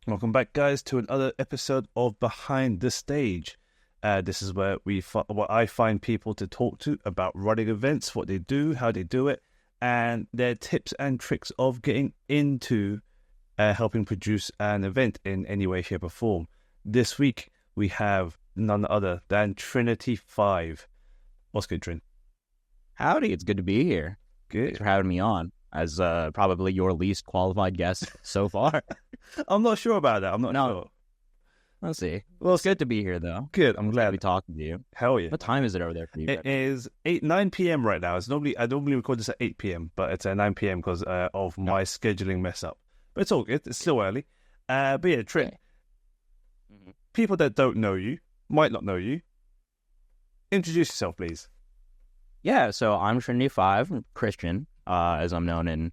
Welcome back, guys, to another episode of Behind the Stage. This is where I find people to talk to about running events, what they do, how they do it, and their tips and tricks of getting into helping produce an event in any way, shape, or form. This week, we have none other than Trinity5. What's good, Trin? Howdy, it's good to be here. Good. Thanks for having me on as probably your least qualified guest so far. I'm not sure about that. I'm not sure. Let's see. Well, it's good to be here, though. Good. I'm glad to be talking to you. Hell yeah. What time is it over there for you? It is 9 p.m. right now. I normally record this at 8 p.m., but it's at 9 p.m. because of my scheduling mess up. But it's all good. It's still early. But yeah, Trin, people that don't know you, might not know you, introduce yourself, please. Yeah, so I'm Trinity5, I'm Christian, as I'm known in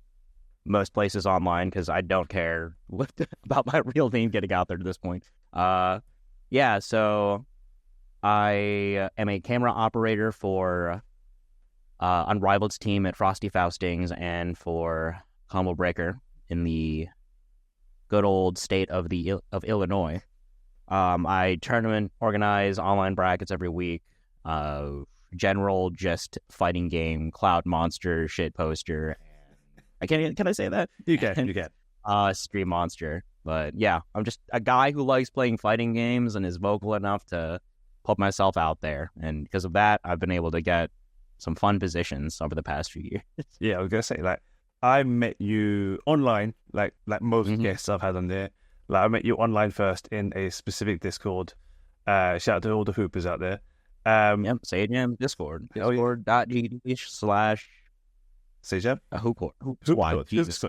most places online because I don't care about my real name getting out there to this point. Yeah, so I am a camera operator for Unrivaled's team at Frosty Faustings and for Combo Breaker in the good old state of Illinois. I tournament organize online brackets every week. General just fighting game, cloud monster, shit poster. Can I say that? You can. Stream monster. But yeah, I'm just a guy who likes playing fighting games and is vocal enough to put myself out there. And because of that, I've been able to get some fun positions over the past few years. Yeah, I was gonna say, I met you online, like most guests I've had on there. I met you online first in a specific Discord. Shout out to all the hoopers out there. Yep, Sagem Discord. Discord.gg/ Sagem? A hoop court. Jesus.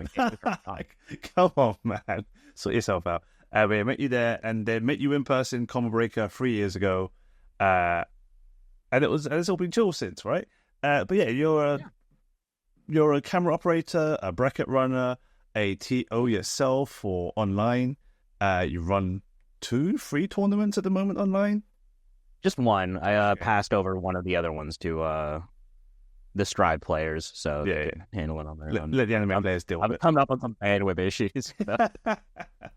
Come on, man. Sort yourself out. We met you there and then met you in person, Combo Breaker 3 years ago. And it's all been chill since, right? But yeah, you're a camera operator, a bracket runner, a TO yourself for online. You run 2-3 tournaments at the moment online? Just one. I passed over one of the other ones to the Stride players, so yeah. Handle it on their own. Let the anime players deal with it. I've come up with some bandwidth issues.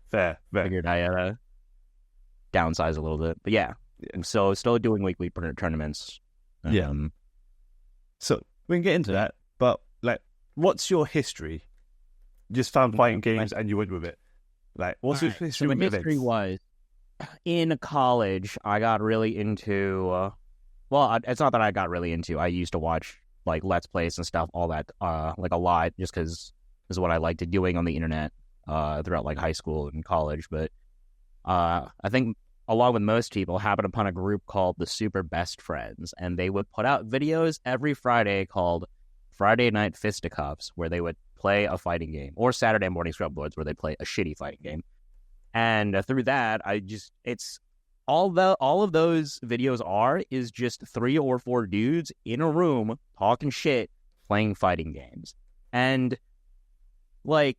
Fair. Figured I downsize a little bit. But yeah, I'm still doing weekly tournaments. Yeah. So we can get into that, but what's your history? Just found fighting games and you went with it. What's your history? So my history was in college. I got really into. It's not that I got really into. I used to watch Let's Plays and stuff, all that, a lot, just because is what I liked doing on the internet throughout high school and college. But I think, along with most people, happened upon a group called the Super Best Friends, and they would put out videos every Friday called Friday Night Fisticuffs, where they would play a fighting game, or Saturday Morning Scrub Lords, where they play a shitty fighting game. And through that, it's all of those videos is just 3 or 4 dudes in a room talking shit, playing fighting games. And I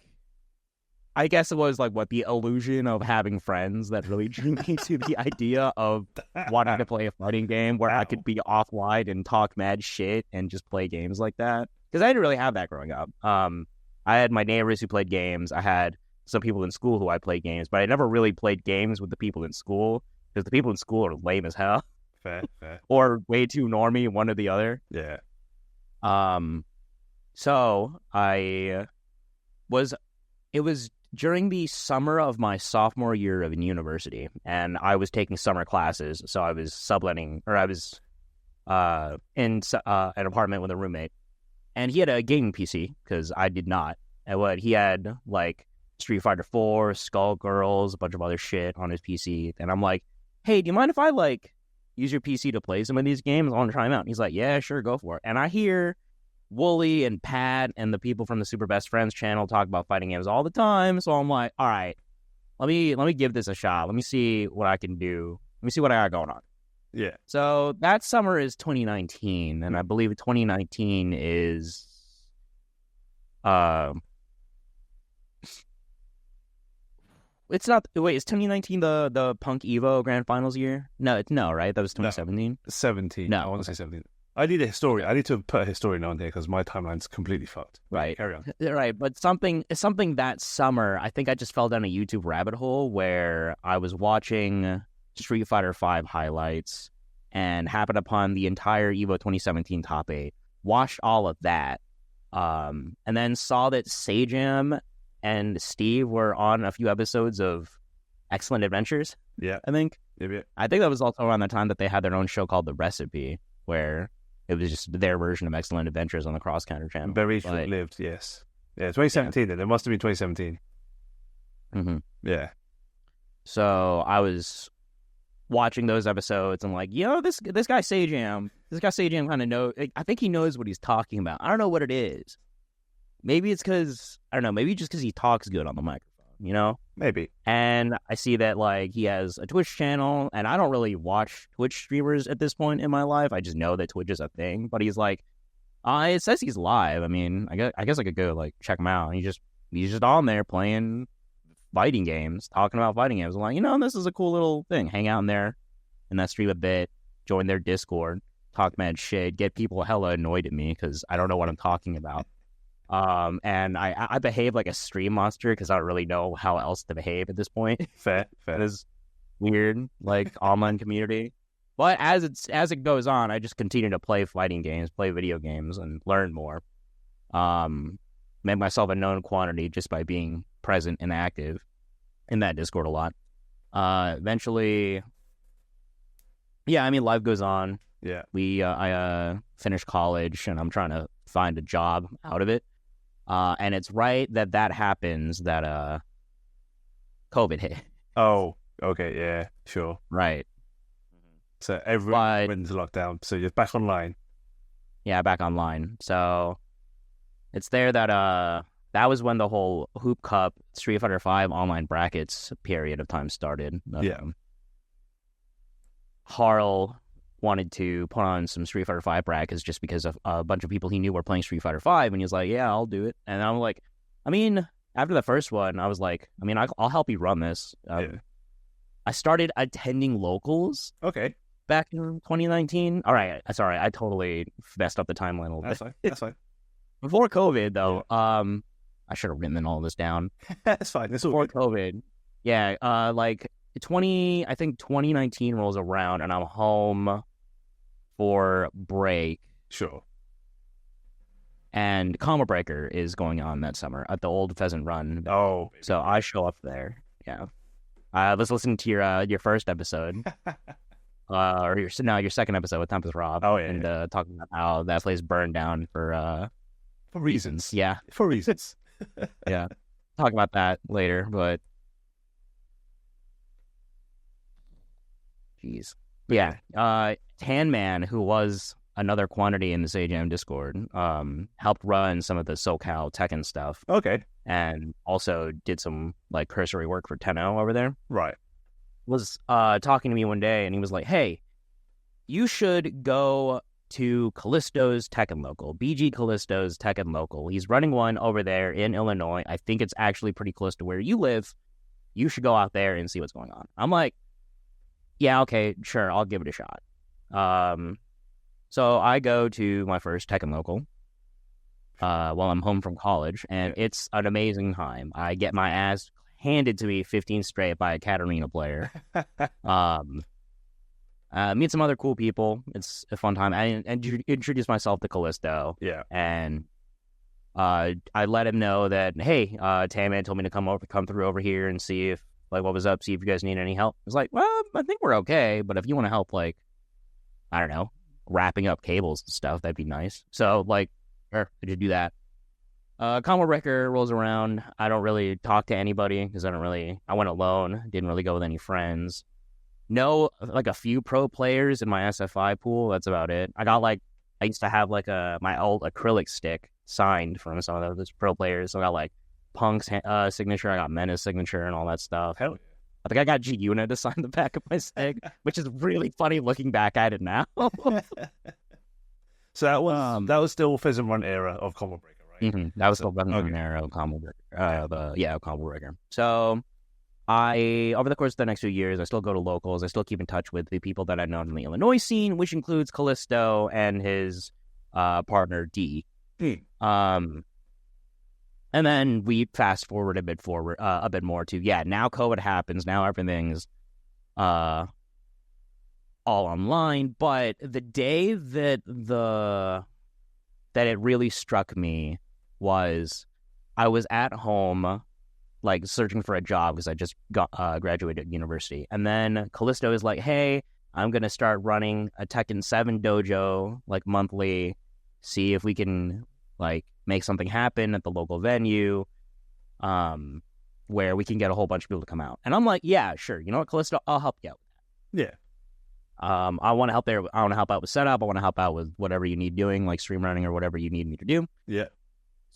guess it was the illusion of having friends that really drew me to the idea of wanting to play a fighting game where I could be offline and talk mad shit and just play games like that. Because I didn't really have that growing up. I had my neighbors who played games. I had some people in school who I played games, but I never really played games with the people in school because the people in school are lame as hell. Fair. Or way too normie, one or the other. Yeah. So it was during the summer of my sophomore year of university, and I was taking summer classes, so I was subletting, or I was in an apartment with a roommate, and he had a gaming PC because I did not. And he had Street Fighter 4, Skullgirls, a bunch of other shit on his PC, and I'm like, hey, do you mind if I use your PC to play some of these games? I want to try them out. And he's like, yeah, sure, go for it. And I hear Wooly and Pat and the people from the Super Best Friends channel talk about fighting games all the time. So I'm like, all right, let me give this a shot. Let me see what I can do. Let me see what I got going on. Yeah. So that summer is 2019, and I believe 2019 is It's not. Wait, is 2019 the Punk Evo Grand Finals year? No, right? That was 2017. 17. No, I want to say 17. I need a historian. I need to put a historian on here because my timeline's completely fucked. Right. Carry on. Right, but something that summer, I think I just fell down a YouTube rabbit hole where I was watching Street Fighter 5 highlights and happened upon the entire EVO 2017 top 8, watched all of that, and then saw that Sajam and Steve were on a few episodes of Excellent Adventures. Yeah. I think. Yeah. I think that was also around the time that they had their own show called The Recipe, where it was just their version of Excellent Adventures on the Cross Counter channel. Very short-lived, yes. Yeah, 2017 then. It must have been 2017. Mm-hmm. Yeah. So I was watching those episodes and like, this guy Sajam kind of knows. I think he knows what he's talking about. I don't know what it is. Maybe it's because, I don't know, maybe just because he talks good on the microphone, Maybe. And I see that like he has a Twitch channel, and I don't really watch Twitch streamers at this point in my life. I just know that Twitch is a thing. But he's like, it says he's live. I mean, I guess I could go like check him out. And he's just on there playing fighting games, talking about fighting games. I'm like, this is a cool little thing. Hang out in there in that stream a bit, join their Discord, talk mad shit, get people hella annoyed at me because I don't know what I'm talking about. And I behave like a stream monster because I don't really know how else to behave at this point. Fair. This weird like online community. But as it goes on, I just continue to play fighting games, play video games, and learn more. Make myself a known quantity just by being present and active in that Discord a lot. Eventually, yeah, I mean, life goes on. Yeah. I finished college, and I'm trying to find a job out of it. And it's right that happens that COVID hit. Oh, okay, yeah, sure. Right. So everyone went into lockdown, so you're back online. Yeah, back online. So it's there that that was when the whole Hoop Cup Street Fighter 5 online brackets period of time started. Yeah. Harl wanted to put on some Street Fighter 5 brackets just because of a bunch of people he knew were playing Street Fighter 5, and he was like, yeah, I'll do it. And I'm like, I mean, after the first one, I was like, I mean, I'll help you run this. I started attending locals. Okay. Back in 2019. All right, sorry, I totally messed up the timeline a little bit. That's fine. Before COVID, though, I should have written all this down. That's fine. It's all Before good. COVID, yeah, like 2019 rolls around, and I'm home for break. Sure. And Combo Breaker is going on that summer at the old Pheasant Run. Oh, baby. So I show up there. Yeah. Let's listen to your first episode. Or your second episode with Tempest Rob. Oh, yeah. And talking about how that place burned down for reasons. Yeah. For reasons. Yeah. Talk about that later, but jeez. Yeah. Tan Man, who was another quantity in the Sajam Discord, helped run some of the SoCal Tekken stuff. Okay. And also did some like cursory work for Tenno over there. Right. Was talking to me one day, and he was like, hey, you should go to Callisto's Tekken Local, BG Callisto's Tekken Local. He's running one over there in Illinois. I think it's actually pretty close to where you live. You should go out there and see what's going on. I'm like, yeah, okay, sure, I'll give it a shot. So I go to my first Tekken Local while I'm home from college, and it's an amazing time. I get my ass handed to me 15 straight by a Katarina player. Meet some other cool people. It's a fun time. I introduce myself to Callisto. Yeah. And I let him know that, hey, Tan-Man told me to come through over here and see if, like, what was up, see if you guys need any help. I was like, well, I think we're okay, but if you want to help, like, I don't know, wrapping up cables and stuff, that'd be nice. So, like, sure, I did do that. Combo Breaker rolls around. I don't really talk to anybody because I went alone, didn't really go with any friends. Know like a few pro players in my SFI pool. That's about it. I used to have like my old acrylic stick signed from some of those pro players. So I got like Punk's signature, I got Mena's signature and all that stuff. Hell yeah. I think I got G-Unit to sign the back of my stick, which is really funny looking back at it now. So that was still Pheasant Run era of Combo Breaker, right? Mm-hmm. That was still Pheasant Run era of Combo Breaker. Combo Breaker. So over the course of the next few years, I still go to locals. I still keep in touch with the people that I know in the Illinois scene, which includes Callisto and his partner D. And then we fast forward a bit more to now COVID happens. Now everything's all online. But the day that it really struck me was I was at home, like searching for a job because I just graduated university. And then Callisto is like, hey, I'm going to start running a Tekken 7 dojo like monthly, see if we can like make something happen at the local venue where we can get a whole bunch of people to come out. And I'm like, yeah, sure. You know what, Callisto, I'll help you out with that. Yeah. I want to help there. I want to help out with setup. I want to help out with whatever you need doing, like stream running or whatever you need me to do. Yeah.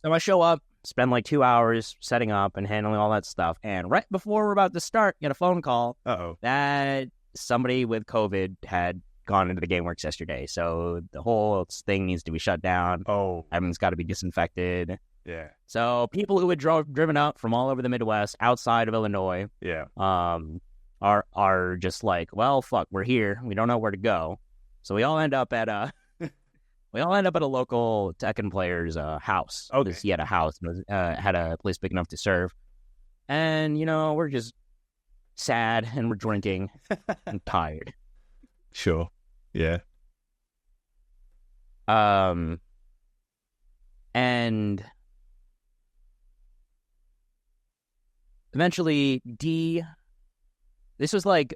So I show up, spend like 2 hours setting up and handling all that stuff. And right before we're about to start, get a phone call that somebody with COVID had gone into the GameWorks yesterday. So the whole thing needs to be shut down. Everything's got to be disinfected. Yeah. So people who had driven up from all over the Midwest, outside of Illinois, are just like, well, fuck, we're here. We don't know where to go. So we all end up at a local Tekken player's house. Okay. He had a house and had a place big enough to serve. And, we're just sad and we're drinking and tired. Sure. Yeah. And eventually this is like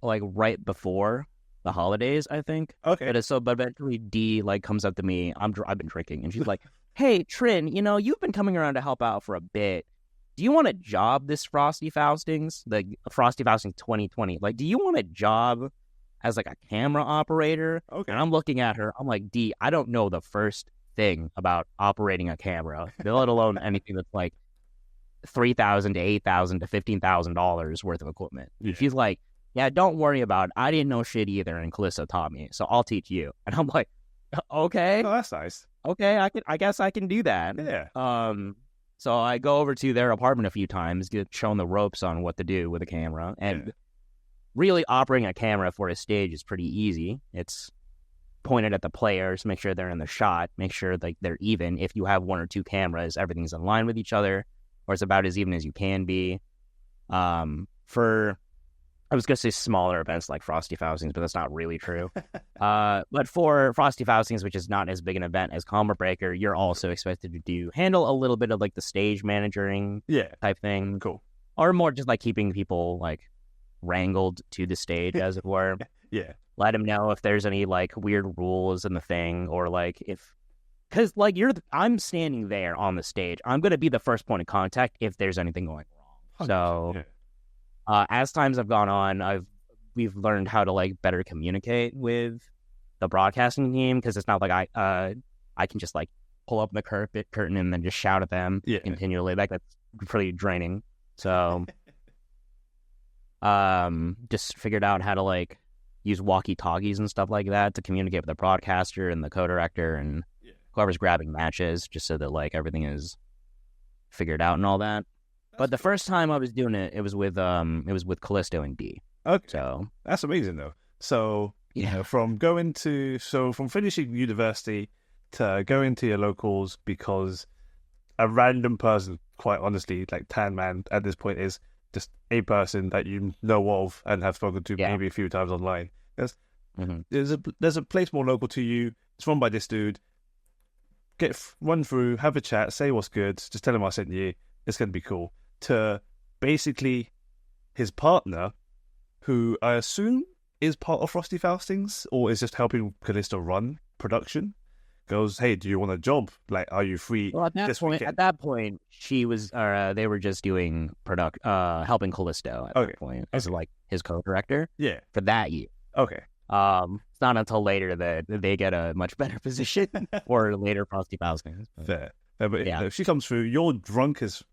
right before the holidays, I think. Okay. But eventually D like comes up to me. I've been drinking, and she's like, "Hey, Trin, you've been coming around to help out for a bit. Do you want a job this Frosty Faustings, the Frosty Faustings 2020? Like, do you want a job as like a camera operator?" Okay. And I'm looking at her. I'm like, D, I don't know the first thing about operating a camera, let alone anything that's like $3,000 to $8,000 to $15,000 worth of equipment. Yeah. She's like, yeah, don't worry about it. I didn't know shit either, and Callisto taught me, so I'll teach you. And I'm like, okay. Oh, that's nice. Okay, I guess I can do that. Yeah. So I go over to their apartment a few times, get shown the ropes on what to do with a camera, and really operating a camera for a stage is pretty easy. It's pointed at the players, make sure they're in the shot, make sure like they're even. If you have one or two cameras, everything's in line with each other, or it's about as even as you can be. For I was going to say smaller events like Frosty Faustings, but that's not really true. But for Frosty Faustings, which is not as big an event as Combo Breaker, you're also expected to handle a little bit of like the stage managing type thing. Cool. Or more just like keeping people like wrangled to the stage, as it were. Yeah. Let them know if there's any like weird rules in the thing, or like because like I'm standing there on the stage. I'm going to be the first point of contact if there's anything going wrong. So as times have gone on, we've learned how to like better communicate with the broadcasting team, because it's not like I can just like pull up the curtain and then just shout at them continually. Like that's pretty draining. So just figured out how to like use walkie-talkies and stuff like that to communicate with the broadcaster and the co-director and whoever's grabbing matches, just so that like everything is figured out and all that. But the first time I was doing it, it was with Callisto and D. Okay, so that's amazing though. So from finishing university to going to your locals because a random person, quite honestly, like Tan Man at this point is just a person that you know of and have spoken to maybe a few times online. There's a place more local to you. It's run by this dude. Run through, have a chat, say what's good. Just tell him I sent you. It's gonna be cool. To basically his partner, who I assume is part of Frosty Faustings or is just helping Callisto run production, goes, "Hey, do you want a job? Like, are you free?" Well, at that point, she was, they were just doing helping Callisto at that point as like his co-director. Yeah, for that year. Okay. It's not until later that they get a much better position or later Frosty Faustings. Fair. But if she comes through, you're drunk as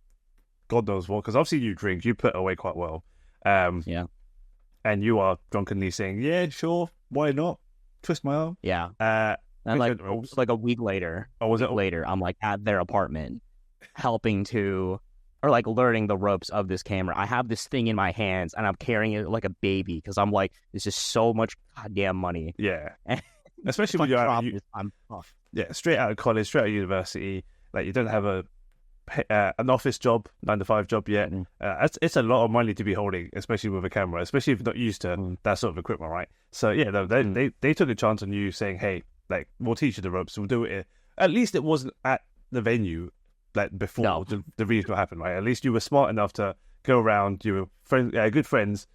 God knows what, because I've seen you drink. You put away quite well. And you are drunkenly saying, "Yeah, sure, why not? Twist my arm." Yeah. And like a week later, I'm like at their apartment helping to or like learning the ropes of this camera. I have this thing in my hands and I'm carrying it like a baby because I'm like, this is so much goddamn money. Yeah. Especially when you're out straight out of college, straight out of university, like you don't have an office job, 9-to-5 job yet. It's a lot of money to be holding, especially with a camera, especially if you're not used to that sort of equipment, right? So yeah, they took a chance on you saying, hey, like we'll teach you the ropes, we'll do it. At least it wasn't at the venue like before the regional happened, right? At least you were smart enough to go around. You were good friends,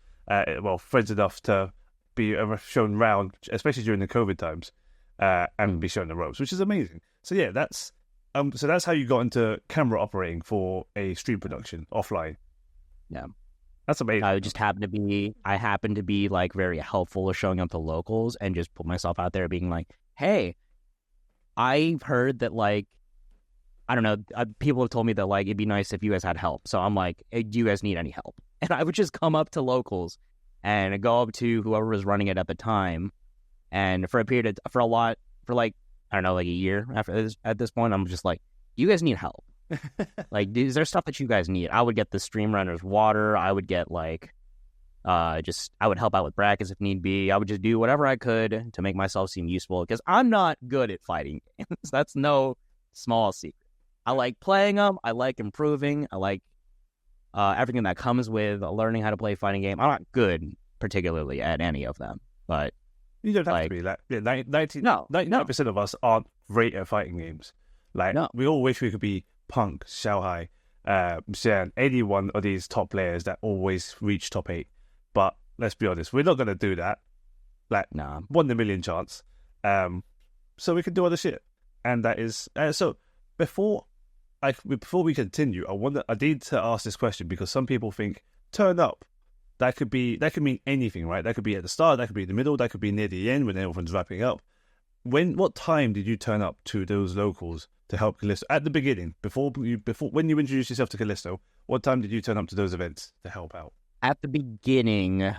friends enough to be shown around, especially during the COVID times, and be shown the ropes, which is amazing. So yeah, that's how you got into camera operating for a stream production offline. Yeah, that's amazing. I happened to be like very helpful with showing up to locals and just put myself out there, being like, hey, I've heard that like, I don't know, people have told me that like it'd be nice if you guys had help. So I'm like, hey, do you guys need any help? And I would just come up to locals and go up to whoever was running it at the time, and for like I don't know, like a year at this point, I'm just like, you guys need help. Like, is there stuff that you guys need? I would get the stream runners water. I would get like, I would help out with brackets if need be. I would just do whatever I could to make myself seem useful because I'm not good at fighting games. That's no small secret. I like playing them. I like improving. I like everything that comes with learning how to play a fighting game. I'm not good particularly at any of them, but you don't have to be. Like, 99% of us aren't great at fighting games. Like, we all wish we could be Punk, Xiaohai, Xian, any one of these top players that always reach top 8. But let's be honest, we're not going to do that. Like, 1 in a million chance. So we can do other shit. And that is... so, before we continue, I need to ask this question because some people think, turn up. That could mean anything, right? That could be at the start, that could be in the middle, that could be near the end when everyone's wrapping up. What time did you turn up to those locals to help Callisto? At the beginning, before when you introduced yourself to Callisto, what time did you turn up to those events to help out? At the beginning,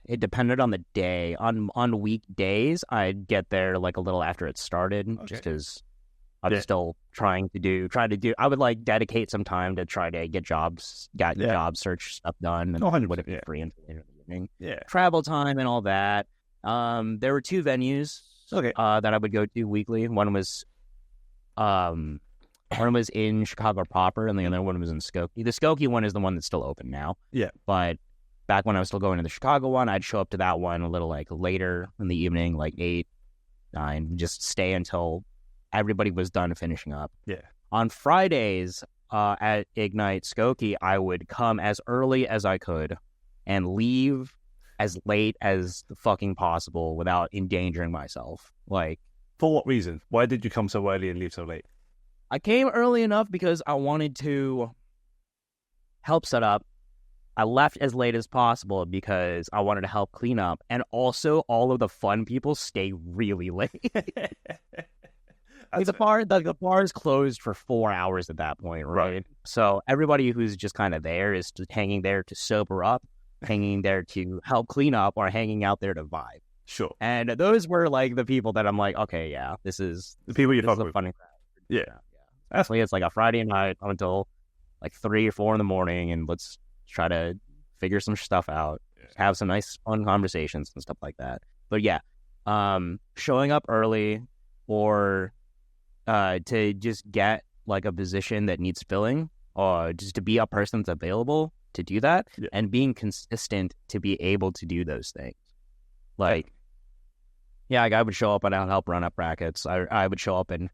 it depended on the day. On weekdays, I'd get there like a little after it started, just because I'm still trying to do. I would like dedicate some time to try to get job search stuff done, and would it be free until later in the evening? Yeah, travel time and all that. There were 2 venues that I would go to weekly. One was in Chicago proper, and the other one was in Skokie. The Skokie one is the one that's still open now. Yeah, but back when I was still going to the Chicago one, I'd show up to that one a little like later in the evening, like 8, 9, just stay until everybody was done finishing up. Yeah. On Fridays at Ignite Skokie, I would come as early as I could and leave as late as fucking possible without endangering myself. Like, for what reason? Why did you come so early and leave so late? I came early enough because I wanted to help set up. I left as late as possible because I wanted to help clean up. And also, all of the fun people stay really late. Like the bar is closed for 4 hours at that point, right? So everybody who's just kind of there is just hanging there to sober up, hanging there to help clean up, or hanging out there to vibe. Sure. And those were like the people that I'm like, okay, yeah, this is the people you fuck with. Funny crowd. Yeah. Actually, it's like a Friday night until like 3 or 4 in the morning, and let's try to figure some stuff out, have some nice fun conversations and stuff like that. But yeah, showing up early or to just get like a position that needs filling, or just to be a person that's available to do that, and being consistent to be able to do those things. Like, I would show up and I'd help run up brackets. I would show up, and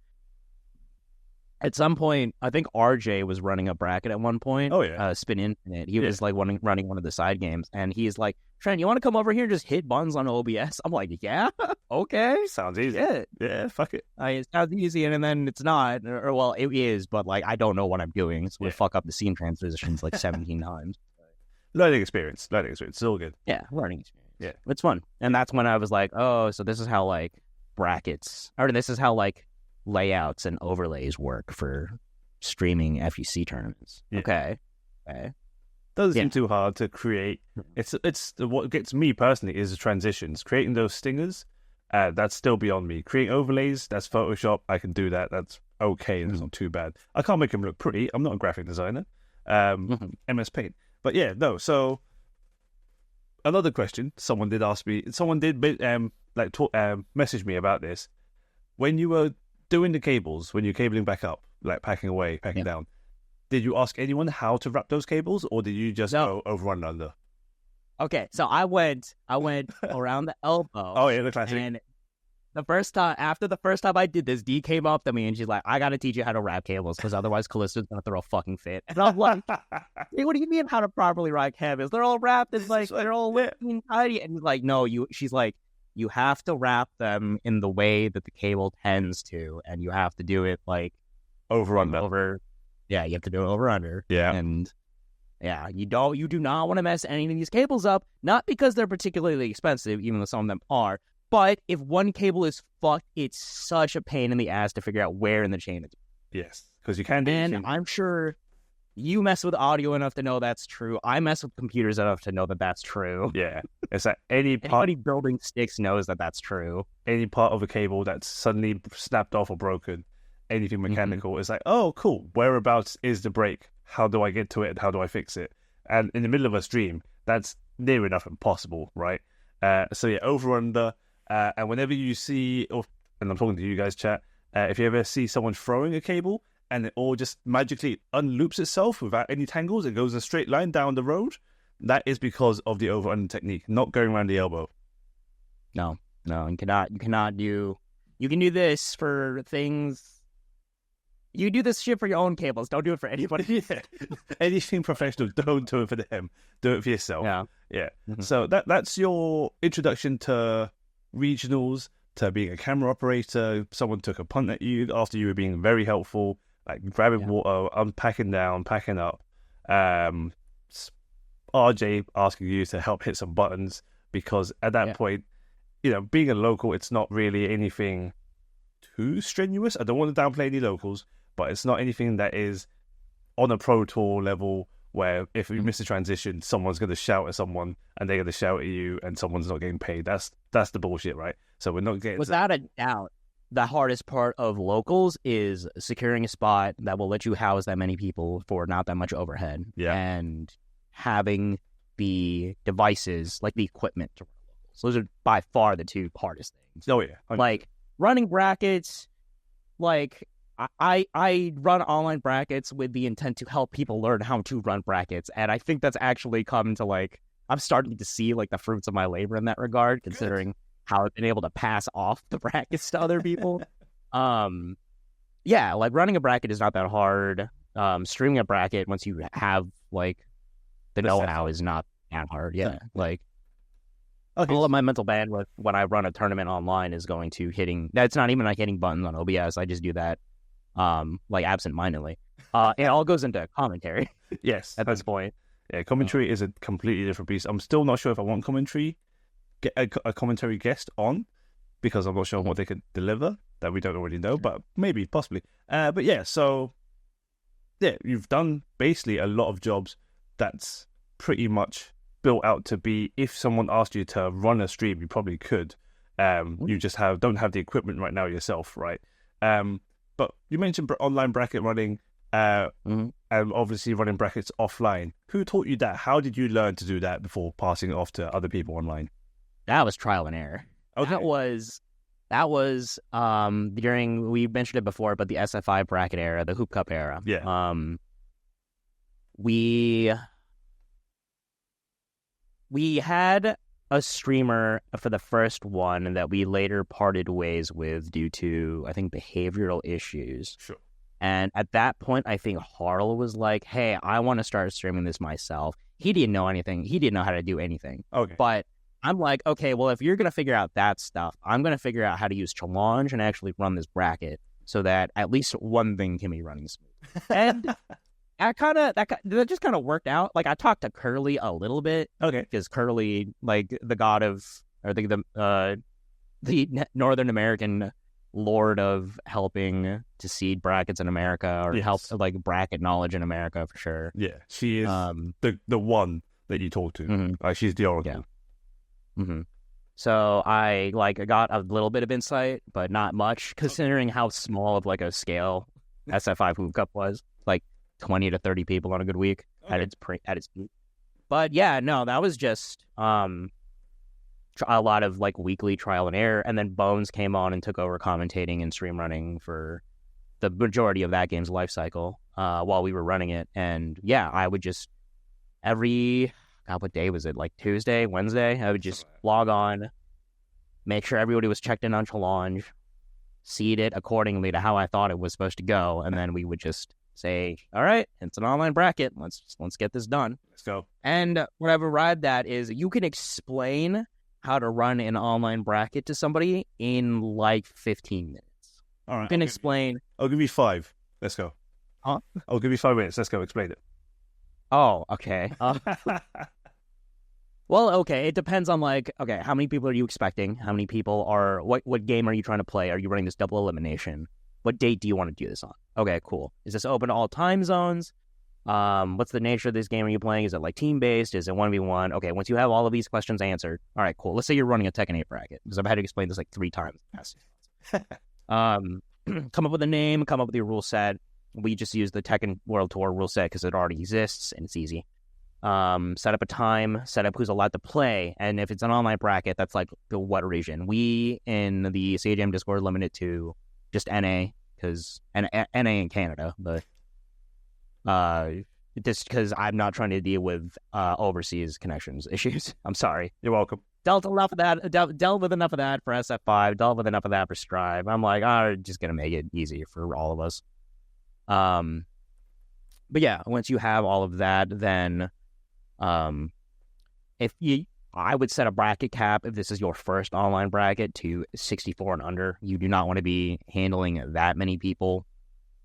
at some point, I think RJ was running a bracket at one point. Oh yeah, Spin Infinite. He was like running one of the side games, and he's like, Trent, you want to come over here and just hit buttons on OBS? I'm like, yeah, okay, sounds easy. Yeah, fuck it. It sounds easy, and then it's not, or well, it is, but like I don't know what I'm doing, so we fuck up the scene transitions like 17 times. Learning experience. It's all good. Yeah, learning experience. Yeah, it's fun, and that's when I was like, oh, so this is how like brackets, or this is how like layouts and overlays work for streaming FEC tournaments. Yeah. Okay. Doesn't seem too hard to create. It's what gets me personally is the transitions, creating those stingers. That's still beyond me. Creating overlays, that's Photoshop. I can do that. That's okay. That's not too bad. I can't make them look pretty. I'm not a graphic designer. MS Paint. But yeah, no. So another question someone did ask me. Someone did message me about this. When you were doing the cables, when you're cabling back up, like packing away, packing down, did you ask anyone how to wrap those cables, or did you just go over and under? Okay, so I went around the elbow. Oh yeah, the classic. And after the first time I did this, Dee came up to me and she's like, "I gotta teach you how to wrap cables because otherwise Callisto's gonna throw a fucking fit." And I'm like, "Hey, what do you mean how to properly wrap cables? They're all wrapped. It's like they're all lit and tidy." And like, no, she's like, you have to wrap them in the way that the cable tends to, and you have to do it like over under. Yeah, you have to do it over under. Yeah, and yeah, you do not want to mess any of these cables up. Not because they're particularly expensive, even though some of them are. But if one cable is fucked, it's such a pain in the ass to figure out where in the chain it's. Yes, because you can. And I'm sure you mess with audio enough to know that's true. I mess with computers enough to know that that's true. Yeah, it's like anybody building sticks knows that that's true. Any part of a cable that's suddenly snapped off or broken, anything mechanical, is like, oh, cool. Whereabouts is the break? How do I get to it? And how do I fix it? And in the middle of a stream, that's near enough impossible, right? So yeah, over under. And whenever you see, and I'm talking to you guys, chat, if you ever see someone throwing a cable and it all just magically unloops itself without any tangles, it goes a straight line down the road, that is because of the over-under technique, not going around the elbow. No, you cannot do. You can do this for things. You do this shit for your own cables. Don't do it for anybody. Yeah. Anything professional, don't do it for them. Do it for yourself. Yeah. Mm-hmm. So that's your introduction to regionals, to being a camera operator. Someone took a punt at you after you were being very helpful, like grabbing water, unpacking down, packing up. RJ asking you to help hit some buttons, because at that point, being a local, it's not really anything too strenuous. I don't want to downplay any locals, but it's not anything that is on a pro tour level where if you miss a transition, someone's going to shout at someone and they're going to shout at you and someone's not getting paid. That's the bullshit, right? So we're not getting... Without a doubt, the hardest part of locals is securing a spot that will let you house that many people for not that much overhead. Yeah. And having the devices, like the equipment to run locals. Those are by far the two hardest things. Oh, yeah. 100%. Like, running brackets, like... I run online brackets with the intent to help people learn how to run brackets, and I think that's actually come to, like, I'm starting to see, like, the fruits of my labor in that regard, considering how I've been able to pass off the brackets to other people. Yeah, like, running a bracket is not that hard. Streaming a bracket, once you have, like, the know-how is not that hard. Yeah, like, all of my mental bandwidth when I run a tournament online is going to that's not even like hitting buttons on OBS. I just do that like absent-mindedly. It all goes into commentary. Yes, at this point. Yeah, commentary is a completely different piece. I'm still not sure if I want a commentary guest on, because I'm not sure what they could deliver that we don't already know, but maybe, possibly. But yeah, so yeah, you've done basically a lot of jobs that's pretty much built out to be, if someone asked you to run a stream, you probably could. You just don't have the equipment right now yourself, right? But you mentioned online bracket running, and obviously running brackets offline. Who taught you that? How did you learn to do that before passing it off to other people online? That was trial and error. Okay. That was during, we mentioned it before, but the SF5 bracket era, the Hoop Cup era. Yeah. We had a streamer for the first one that we later parted ways with due to, I think, behavioral issues. Sure. And at that point, I think Harl was like, hey, I want to start streaming this myself. He didn't know anything. He didn't know how to do anything. Okay. But I'm like, okay, well, if you're going to figure out that stuff, I'm going to figure out how to use Challenge and actually run this bracket so that at least one thing can be running smooth. And that just kind of worked out. Like, I talked to Curly a little bit. Okay. Because Curly, like, the god of, or the Northern American lord of helping to seed brackets in America, or help, like, bracket knowledge in America for sure. Yeah, she is the one that you talk to. Mm-hmm. She's the oracle. Yeah. Mm-hmm. So I got a little bit of insight, but not much, considering how small of like a scale SF5 Hoop Cup was. Like, 20 to 30 people on a good week at its peak. But yeah, no, that was just a lot of like weekly trial and error, and then Bones came on and took over commentating and stream running for the majority of that game's life cycle while we were running it. And yeah, I would just what day was it? Like Tuesday, Wednesday? I would just log on, make sure everybody was checked in on challenge, seed it accordingly to how I thought it was supposed to go, and then we would just say, all right, it's an online bracket. Let's get this done. Let's go. And what I've arrived at is you can explain how to run an online bracket to somebody in like 15 minutes. All right. You can explain. I'll give you 5. Let's go. Huh? I'll give you 5 minutes. Let's go. Explain it. Oh, okay. Well, okay. It depends on like, okay, how many people are you expecting? How many people are, what game are you trying to play? Are you running this double elimination? What date do you want to do this on? Okay, cool. Is this open to all time zones? What's the nature of this game are you playing? Is it like team-based? Is it 1v1? Okay, once you have all of these questions answered, all right, cool. Let's say you're running a Tekken 8 bracket, because I've had to explain this like 3 times. Come up with a name, come up with your rule set. We just use the Tekken World Tour rule set because it already exists and it's easy. Set up a time, set up who's allowed to play, and if it's an online bracket, that's like the what region. We in the CAGM Discord limit it to just NA, because NA in Canada, but just because I'm not trying to deal with overseas connections issues. I'm sorry. You're welcome. Dealt with enough of that for SF5, dealt with enough of that for Strive. I'm like, just gonna make it easy for all of us. But yeah, once you have all of that, then I would set a bracket cap if this is your first online bracket to 64 and under. You do not want to be handling that many people,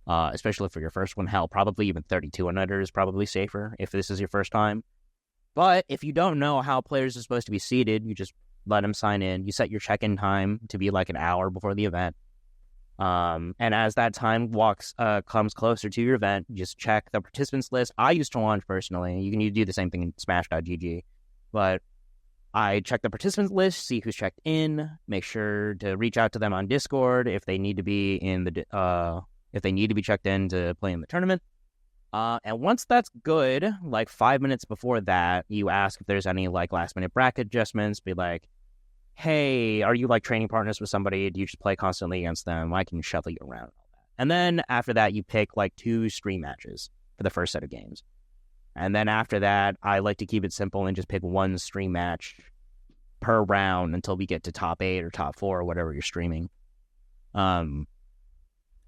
especially for your first one. Hell, probably even 32 and under is probably safer if this is your first time. But if you don't know how players are supposed to be seated, you just let them sign in. You set your check-in time to be like an hour before the event. And as that time comes closer to your event, just check the participants list. I used to launch personally. You can do the same thing in Smash.gg. But I check the participants list, see who's checked in, make sure to reach out to them on Discord if they need to be checked in to play in the tournament. And once that's good, like 5 minutes before that, you ask if there's any like last minute bracket adjustments. Be like, hey, are you like training partners with somebody? Do you just play constantly against them? I can shuffle you around and all that. And then after that, you pick like 2 stream matches for the first set of games. And then after that, I like to keep it simple and just pick 1 stream match per round until we get to top 8 or top 4 or whatever you're streaming. And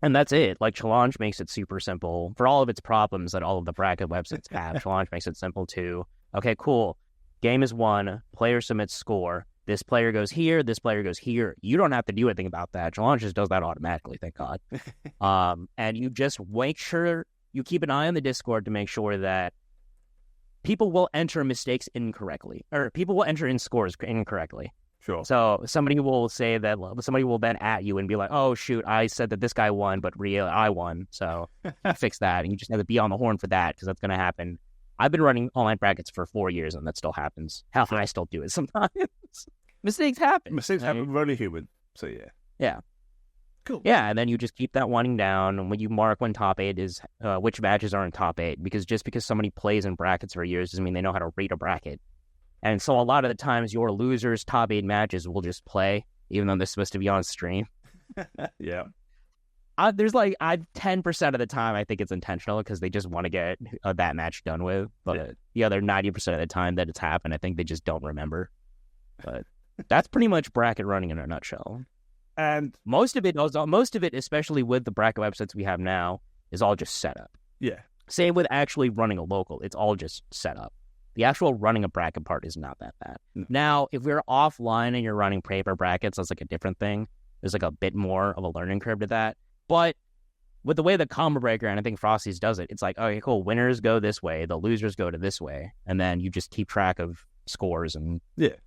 that's it. Like, Challenge makes it super simple. For all of its problems that all of the bracket websites have, Challenge makes it simple to, okay, cool. Game is won. Player submits score. This player goes here. This player goes here. You don't have to do anything about that. Challenge just does that automatically, thank God. And you just make sure you keep an eye on the Discord to make sure that people will enter mistakes incorrectly, or people will enter in scores incorrectly. Sure. So somebody will say that, somebody will then at you and be like, oh, shoot, I said that this guy won, but really I won. So fix that. And you just have to be on the horn for that, because that's going to happen. I've been running online brackets for 4 years, and that still happens. Hell, I still do it sometimes. Mistakes happen. Mistakes happen. We're only human. So yeah. Yeah. Cool. Yeah, and then you just keep that winding down. And when you mark when top 8 is, which matches are in top 8, because just because somebody plays in brackets for years doesn't mean they know how to read a bracket. And so a lot of the times your losers' top 8 matches will just play, even though they're supposed to be on stream. Yeah. There's like 10% of the time I think it's intentional because they just want to get that match done with. But the other 90% of the time that it's happened, I think they just don't remember. But that's pretty much bracket running in a nutshell. And most of it, especially with the bracket websites we have now, is all just set up. Yeah. Same with actually running a local. It's all just set up. The actual running a bracket part is not that bad. No. Now, if we're offline and you're running paper brackets, that's like a different thing. There's like a bit more of a learning curve to that. But with the way the Combo Breaker, and I think Frosty's does it, it's like, okay, cool, winners go this way, the losers go to this way, and then you just keep track of scores, and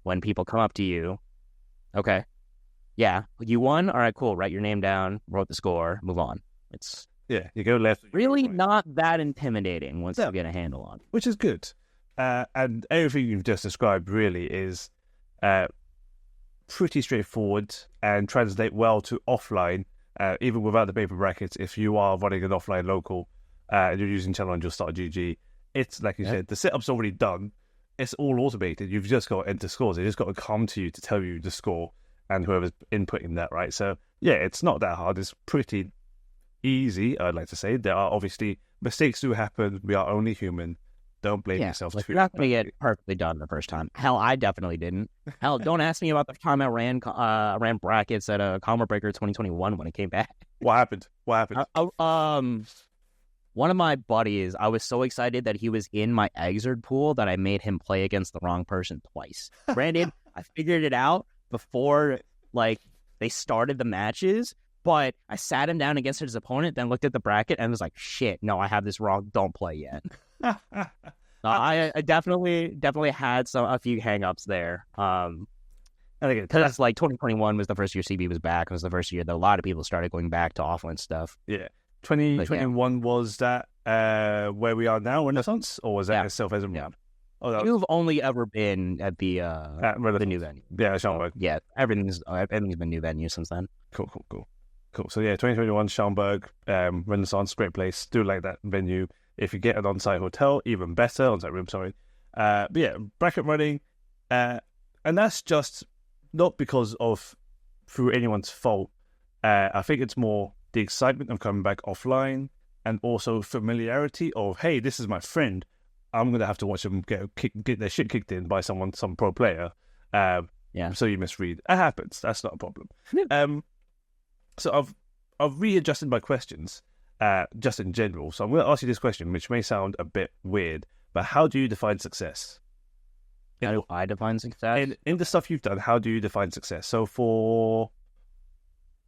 when people come up to you, okay, yeah, you won? All right, cool, write your name down, wrote the score, move on. It's you go left. Really right. Not that intimidating once you get a handle on it. Which is good. And everything you've just described really is pretty straightforward and translate well to offline, even without the paper brackets. If you are running an offline local, and you're using channel and you'll start GG. It's like you said, the setup's already done. It's all automated. You've just got to enter scores. They just got to come to you to tell you the score and whoever's inputting that, right? So, yeah, it's not that hard. It's pretty easy, I'd like to say. There are obviously mistakes do happen. We are only human. Don't blame yourself. Like, you're not going to get perfectly done the first time. Hell, I definitely didn't. Hell, don't ask me about the time I ran brackets at Combo Breaker 2021 when it came back. What happened? One of my buddies, I was so excited that he was in my Exerd pool that I made him play against the wrong person twice. Granted, I figured it out before like they started the matches, but I sat him down against his opponent, then looked at the bracket and was like, "Shit, no, I have this wrong. Don't play yet." I definitely had a few hangups there. I think because like 2021 was the first year CB was back. It was the first year that a lot of people started going back to offline stuff. Yeah, 2021 was that where we are now, Renaissance, or was that itself as a yeah? Oh, you've only ever been at the new venue. Yeah, Schaumburg. Yeah, everything's been new venue since then. Cool. So yeah, 2021 Schaumburg, Renaissance, great place. Do like that venue. If you get an on-site hotel, even better. On-site room, sorry. But yeah, bracket running, and that's just not because of through anyone's fault. I think it's more the excitement of coming back offline, and also familiarity of, hey, this is my friend. I'm gonna have to watch them get their shit kicked in by some pro player. So you misread. It happens. That's not a problem. So I've readjusted my questions, just in general. So I'm going to ask you this question, which may sound a bit weird, but how do you define success? How do I define success? In the stuff you've done, how do you define success? So for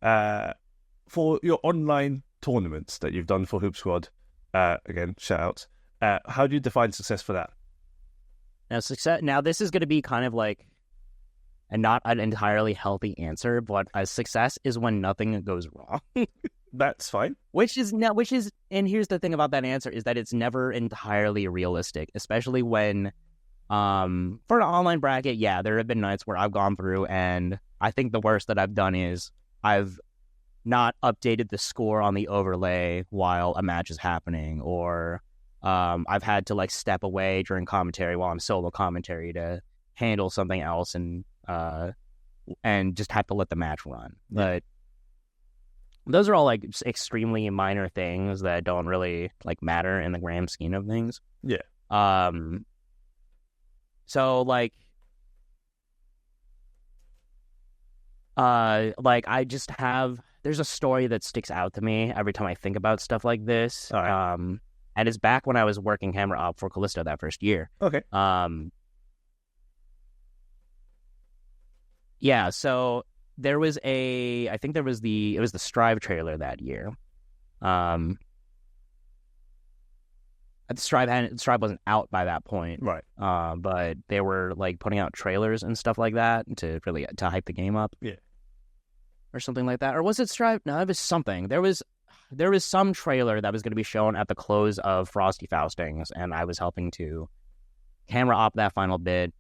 your online tournaments that you've done for Hoop Squad, again, shout out. How do you define success for that? Now this is going to be kind of like and not an entirely healthy answer, but a success is when nothing goes wrong. That's fine. Which is, and here's the thing about that answer is that it's never entirely realistic, especially when, for an online bracket, yeah, there have been nights where I've gone through and I think the worst that I've done is I've not updated the score on the overlay while a match is happening, or I've had to like step away during commentary while I'm solo commentary to handle something else and just have to let the match run. But those are all like extremely minor things that don't really like matter in the grand scheme of things. Yeah. So like I just have, there's a story that sticks out to me every time I think about stuff like this. All right. And it's back when I was working camera op for Callisto that first year. Okay. Yeah, so there was I think it was the Strive trailer that year. The Strive wasn't out by that point. Right. But they were like putting out trailers and stuff like that to hype the game up. Yeah. Or something like that. Or was it Strive? No, it was something. There was some trailer that was going to be shown at the close of Frosty Faustings, and I was helping to camera op that final bit.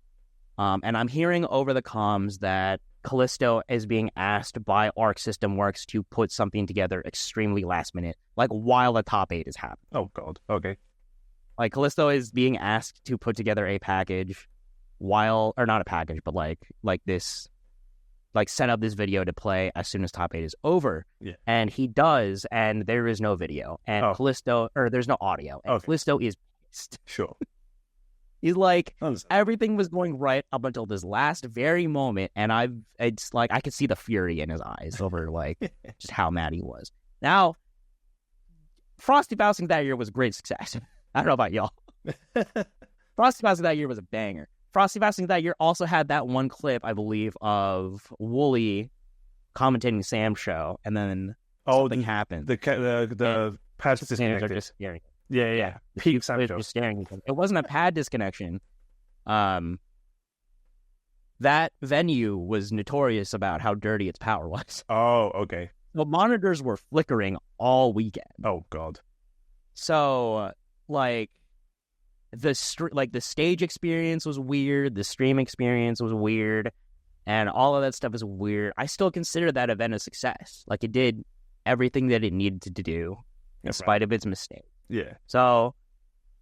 And I'm hearing over the comms that Callisto is being asked by Arc System Works to put something together extremely last minute, like while the top 8 is happening. Oh, God. Okay. Like Callisto is being asked to put together a package or not a package, but like this, like set up this video to play as soon as top 8 is over. Yeah. And he does, and there is no video. And Callisto, or there's no audio. And Callisto is pissed. Sure. He's like, everything was going right up until this last very moment, and it's like I could see the fury in his eyes over like just how mad he was. Now, Frosty Faustings that year was a great success. I don't know about y'all. Frosty Faustings that year was a banger. Frosty Faustings that year also had that one clip, I believe, of Wooly commentating Sam's show, and then something happened. The pads disconnected. Just staring. Yeah. Peak Sam show. Just staring. It wasn't a pad disconnection. That venue was notorious about how dirty its power was. Oh, okay. The monitors were flickering all weekend. Oh, God. So, like, the stage experience was weird. The stream experience was weird. And all of that stuff is weird. I still consider that event a success. Like, it did everything that it needed to do in spite of its mistakes. Yeah. So,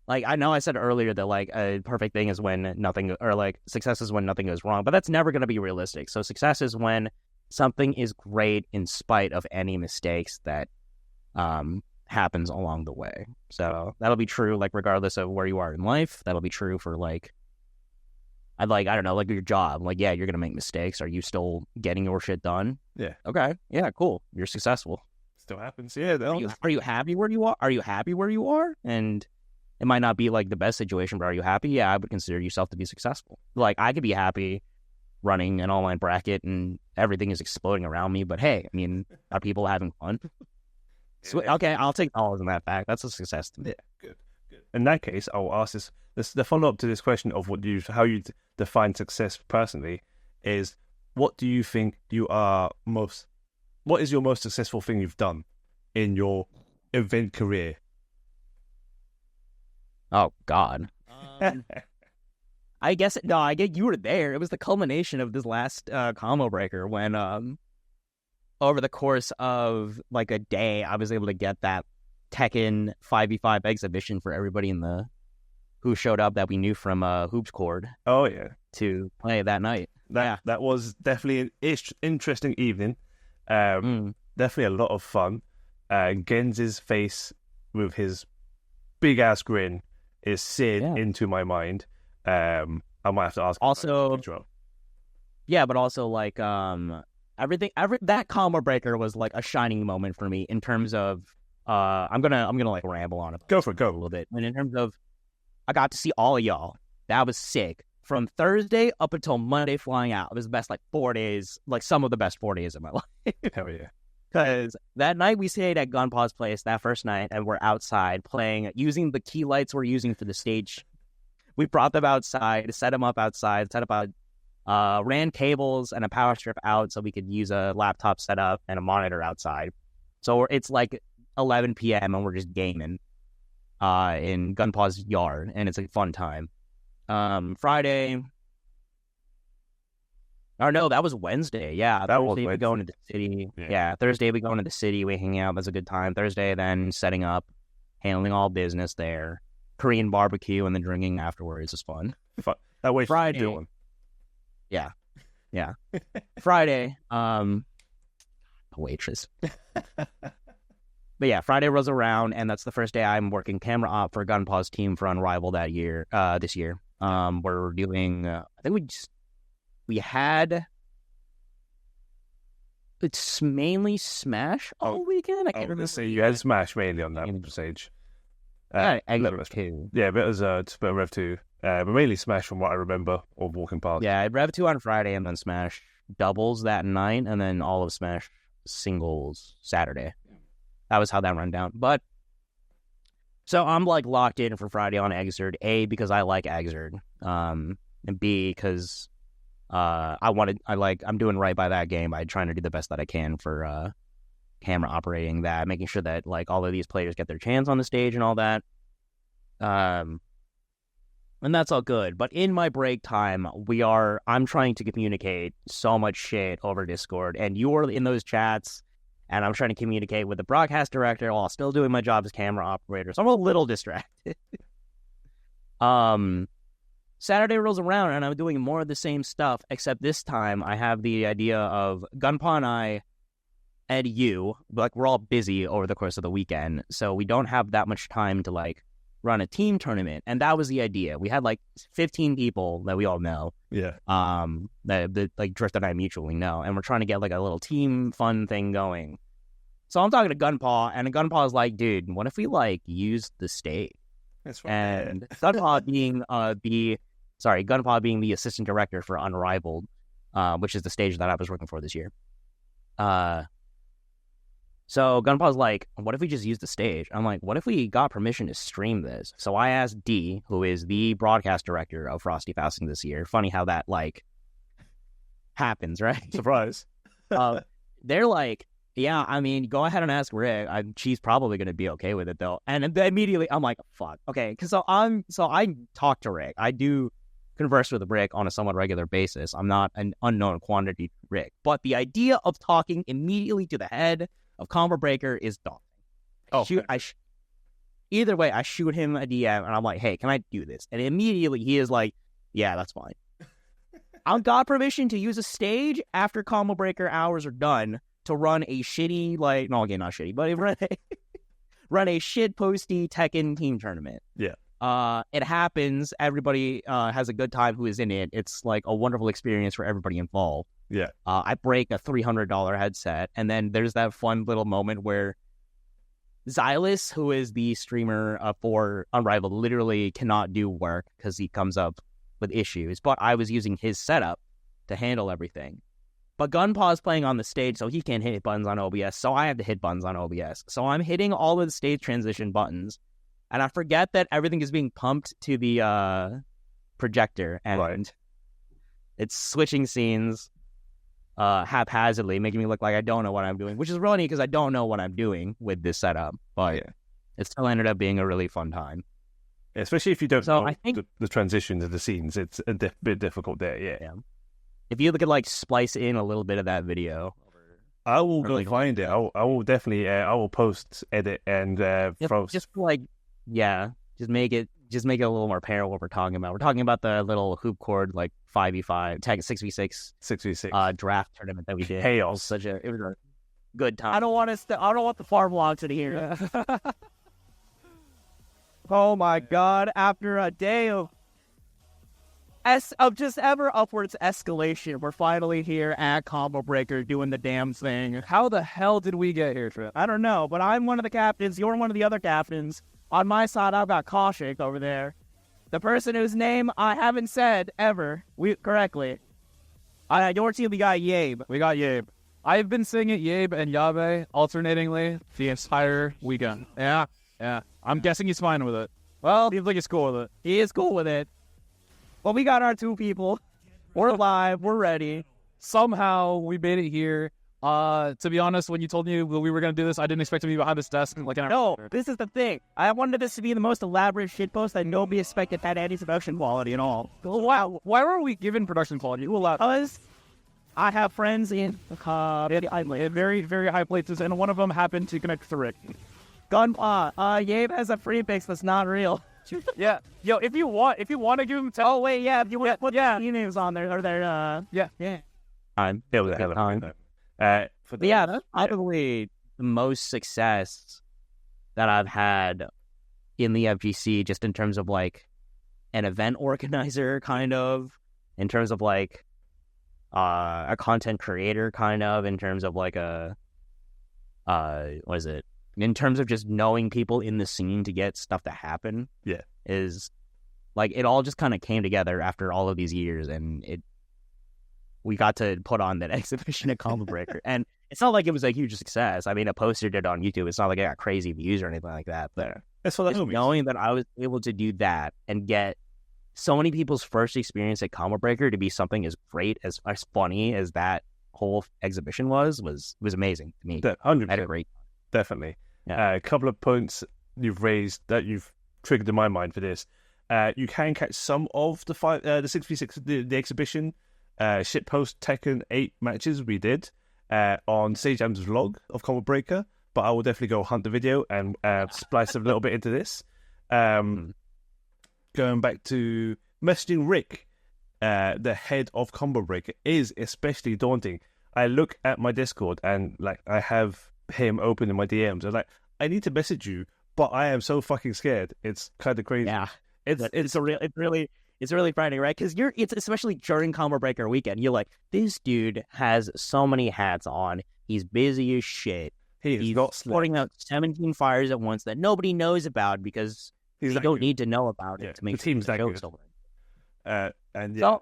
like, I know I said earlier that, like, a perfect thing is when nothing, or, like, success is when nothing goes wrong, but that's never going to be realistic. So success is when something is great in spite of any mistakes that happens along the way. So that'll be true, like, regardless of where you are in life. That'll be true for, like, I don't know, like your job. Like, yeah, you're going to make mistakes. Are you still getting your shit done? Yeah. Okay. Yeah, cool. You're successful. Still happens. Yeah. Are you happy where you are? Are you happy where you are? And it might not be like the best situation, but are you happy? Yeah, I would consider yourself to be successful. Like, I could be happy running an online bracket and everything is exploding around me, but hey, I mean, are people having fun? So, okay, I'll take dollars on that back. That's a success to me. Yeah, good. In that case, I'll ask this. The follow-up to this question of how you define success personally is, what do you think what is your most successful thing you've done in your event career? Oh, God. I guess, you were there. It was the culmination of this last combo breaker when over the course of like a day, I was able to get that Tekken 5v5 exhibition for everybody who showed up that we knew from Hoops Cord. Oh, yeah. To play that night. That was definitely an interesting evening. Definitely a lot of fun. Genz's face with his big-ass grin is seared into my mind. I might have to ask. Also, yeah, but also like that combo breaker was like a shining moment for me in terms of I'm gonna like ramble on it. Go for it. Go a little bit. And in terms of, I got to see all of y'all. That was sick. From Thursday up until Monday flying out, it was the best 4 days, like some of the best 4 days of my life. Hell yeah. Because that night we stayed at Gunpaw's place, that first night, and we're outside playing, using the key lights we're using for the stage. We brought them outside, set them up outside, ran cables and a power strip out so we could use a laptop setup and a monitor outside. So it's like 11 p.m. and we're just gaming in Gunpaw's yard, and it's a fun time. Friday... Or no, that was Wednesday. Yeah, Thursday we go into the city. Yeah, Thursday we go into the city. We hang out. That's a good time. Thursday, then setting up, handling all business there. Korean barbecue and then drinking afterwards is fun. That way Friday. Doing. Yeah. Friday, waitress. But yeah, Friday rolls around, and that's the first day I'm working camera op for Gunpaw's team for Unrivaled this year. We're doing, I think we had, it's mainly Smash all weekend. I can't remember. So you had Smash mainly on that stage. Rev 2. Yeah, but it was a bit of Rev 2. But mainly Smash from what I remember of walking past. Yeah, I had Rev 2 on Friday and then Smash doubles that night and then all of Smash singles Saturday. That was how that ran down. But, so I'm like locked in for Friday on Exerd. A, because I like Exerd. And B, because... I'm doing right by that game by trying to do the best that I can for camera operating that, making sure that like all of these players get their chance on the stage and all that. And that's all good. But in my break time, I'm trying to communicate so much shit over Discord, and you're in those chats, and I'm trying to communicate with the broadcast director while still doing my job as camera operator. So I'm a little distracted. Saturday rolls around and I'm doing more of the same stuff, except this time I have the idea of Gunpaw and I and you, like we're all busy over the course of the weekend, so we don't have that much time to like run a team tournament. And that was the idea. We had like 15 people that we all know. Yeah. That like Drift and I mutually know, and we're trying to get like a little team fun thing going. So I'm talking to Gunpaw, and Gunpaw is like, dude, what if we like use the stage? That's right. And Gunpaw being the assistant director for Unrivaled, which is the stage that I was working for this year. So Gunpaw's like, what if we just use the stage? I'm like, what if we got permission to stream this? So I asked D, who is the broadcast director of Frosty Fasting this year. Funny how that like happens, right? Surprise. They're like, yeah, I mean, go ahead and ask Rick. She's probably going to be okay with it, though. And immediately, I'm like, fuck. Okay, because so I talk to Rick. I do converse with Rick on a somewhat regular basis. I'm not an unknown quantity to Rick. But the idea of talking immediately to the head of Combo Breaker is daunting. Either way, I shoot him a DM, and I'm like, hey, can I do this? And immediately he is like, yeah, that's fine. I got permission to use a stage after Combo Breaker hours are done to run a shitty, like, no, again, not shitty, but run a shit posty Tekken team tournament. Yeah. It happens. Everybody has a good time who is in it. It's like a wonderful experience for everybody involved. Yeah. I break a $300 headset, and then there's that fun little moment where Xylus, who is the streamer for Unrivaled, literally cannot do work because he comes up with issues. But I was using his setup to handle everything. But Gunpaw's playing on the stage, so he can't hit buttons on OBS, so I have to hit buttons on OBS. So I'm hitting all of the stage transition buttons, and I forget that everything is being pumped to the projector, and it's switching scenes haphazardly, making me look like I don't know what I'm doing, which is really neat because I don't know what I'm doing with this setup, but it still ended up being a really fun time. Especially if you don't know I think the transitions of the scenes, it's a bit difficult there, yeah. If you could, like, splice in a little bit of that video. I will go find it. I will definitely, I will post, edit, and throw... Just make it a little more apparent what we're talking about. We're talking about the little hoop cord, like, 5v5, tag 6v6 draft tournament that we did. Chaos. It was a good time. I don't want the farm vlogs to hear. Oh my god, after a day of just ever upwards escalation, we're finally here at Combo Breaker doing the damn thing. How the hell did we get here, Trip? I don't know, but I'm one of the captains, you're one of the other captains. On my side, I've got Kaushik over there. The person whose name I haven't said ever correctly. Your team, we got Yabe. We got Yabe. I've been saying it Yabe and Yabe alternatingly the entire weekend. Yeah. I'm guessing he's fine with it. Well, seems like he's cool with it. He is cool with it. Well, we got our two people. We're live. We're ready. Somehow we made it here. To be honest, when you told me we were going to do this, I didn't expect to be behind this desk. No, this is the thing. I wanted this to be the most elaborate shitpost that nobody expected had any production quality at all. Wow. Why were we given production quality? Because I have friends in very, very high places, and one of them happened to connect to Rick. Gunpla, Yabe has a free pix that's not real. Yeah. Yo, if you want to give him oh wait, yeah, if you want to put names on there, or their yeah. I'm time. That's probably the most success that I've had in the FGC, just in terms of like an event organizer, kind of, in terms of like a content creator, kind of, in terms of like in terms of just knowing people in the scene to get stuff to happen. Yeah. Is like it all just kind of came together after all of these years, and we got to put on that exhibition at Combo Breaker. And it's not like it was a huge success. I mean, I posted it on YouTube. It's not like I got crazy views or anything like that. But that's for the homies. Knowing that I was able to do that and get so many people's first experience at Combo Breaker to be something as great, as funny as that whole exhibition was amazing to me. 100%. I had a great time. Definitely. Yeah. A couple of points you've raised that you've triggered in my mind for this. You can catch some of the 6v6, the exhibition shitpost Tekken 8 matches we did on Sage Jam's vlog of Combo Breaker, but I will definitely go hunt the video and splice a little bit into this. Going back to messaging Rick, the head of Combo Breaker, is especially daunting. I look at my Discord and like I have him open in my DMs. I'm like, I need to message you, but I am so fucking scared. It's kind of crazy. Yeah, it's really frightening, right? Because it's especially during Combo Breaker weekend. You're like, this dude has so many hats on. He's busy as shit. He's sorting out 17 fires at once that nobody knows about because they don't need to know about it to make the team's that good. So,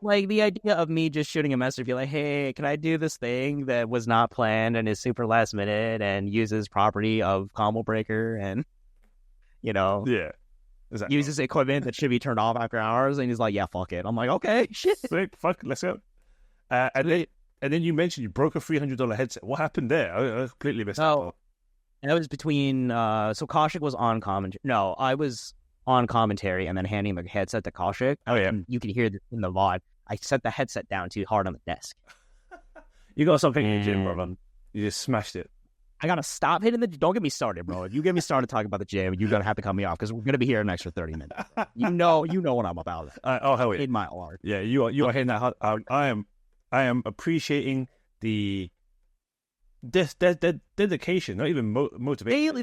like, the idea of me just shooting a message, be like, hey, can I do this thing that was not planned and is super last minute and uses property of Combo Breaker and, exactly. uses equipment that should be turned off after hours, and he's like, yeah, fuck it. I'm like, okay, shit. Sick, fuck, let's go. And then you mentioned you broke a $300 headset. What happened there? I completely missed that. And that was between, so Kaushik was on commentary. No, I was on commentary and then handing the headset to Kaushik. Oh, yeah. And you can hear in the VOD, I set the headset down too hard on the desk. You got something in the gym, brother. You just smashed it. I gotta stop hitting the. Don't get me started, bro. If you get me started talking about the gym, you're gonna have to cut me off because we're gonna be here an extra 30 minutes. You know what I'm about. Oh hell yeah! In my art. Yeah, you are hitting that hard. I am appreciating the dedication, not even motivation.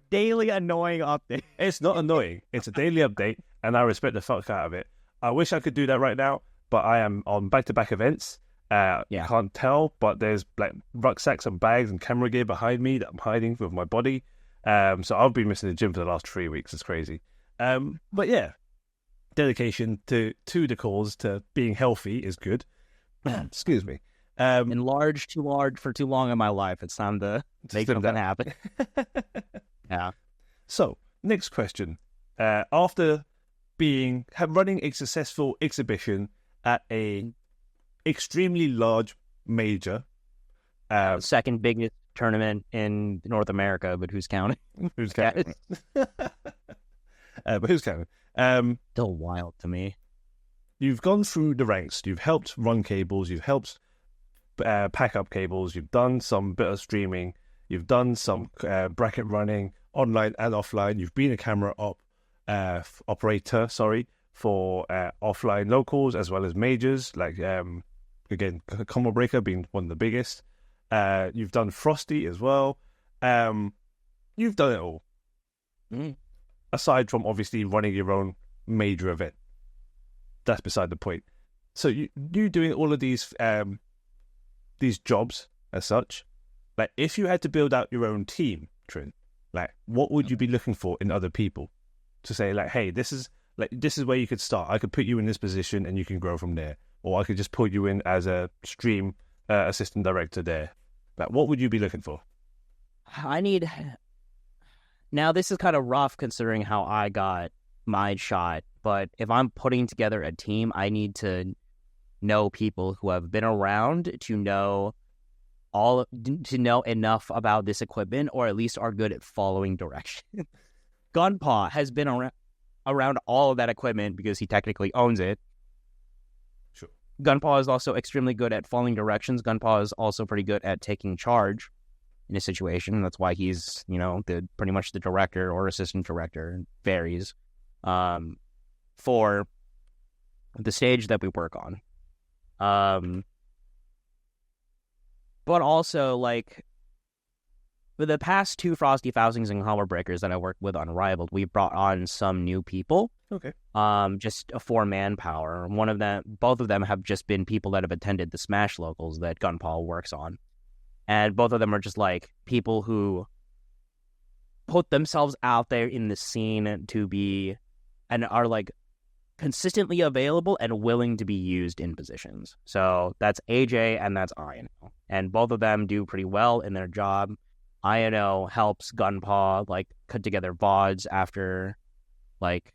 Daily annoying update. It's not annoying. It's a daily update, and I respect the fuck out of it. I wish I could do that right now, but I am on back-to-back events. You can't tell, but there's like rucksacks and bags and camera gear behind me that I'm hiding with my body. So I've been missing the gym for the last 3 weeks. It's crazy. But yeah, dedication to the cause, to being healthy is good. Excuse me. Enlarged too large for too long in my life. It's time to make something happen. Yeah. So next question. After running a successful exhibition at a extremely large major, second biggest tournament in North America, but who's counting? Who's counting? But who's counting? Still wild to me. You've gone through the ranks. You've helped run cables. You've helped pack up cables. You've done some bit of streaming. You've done some bracket running, online and offline. You've been a camera operator, for offline locals as well as majors, like again, Combo Breaker being one of the biggest. You've done Frosty as well. You've done it all. Aside from obviously running your own major event. That's beside the point. So you doing all of these jobs as such, like if you had to build out your own team, Trin, like what would you be looking for in other people to say like, hey, this is where you could start. I could put you in this position and you can grow from there. Or I could just put you in as a stream assistant director there. Like, what would you be looking for? Now, this is kind of rough considering how I got my shot, but if I'm putting together a team, I need to know people who have been around to know enough about this equipment, or at least are good at following direction. Gunpaw has been around all of that equipment because he technically owns it. Sure. Gunpaw is also extremely good at following directions. Gunpaw is also pretty good at taking charge in a situation. That's why he's, pretty much the director or assistant director. It varies for the stage that we work on. But also, like, for the past 2 Frosty Fousings and Combo Breakers that I worked with on Unrivaled, we brought on some new people. Okay. Just for manpower. Both of them have just been people that have attended the Smash locals that Gunpaw works on. And both of them are just like people who put themselves out there in the scene to be, and are like consistently available and willing to be used in positions. So that's AJ and that's INO. And both of them do pretty well in their job. INO helps Gunpaw like put together VODs after like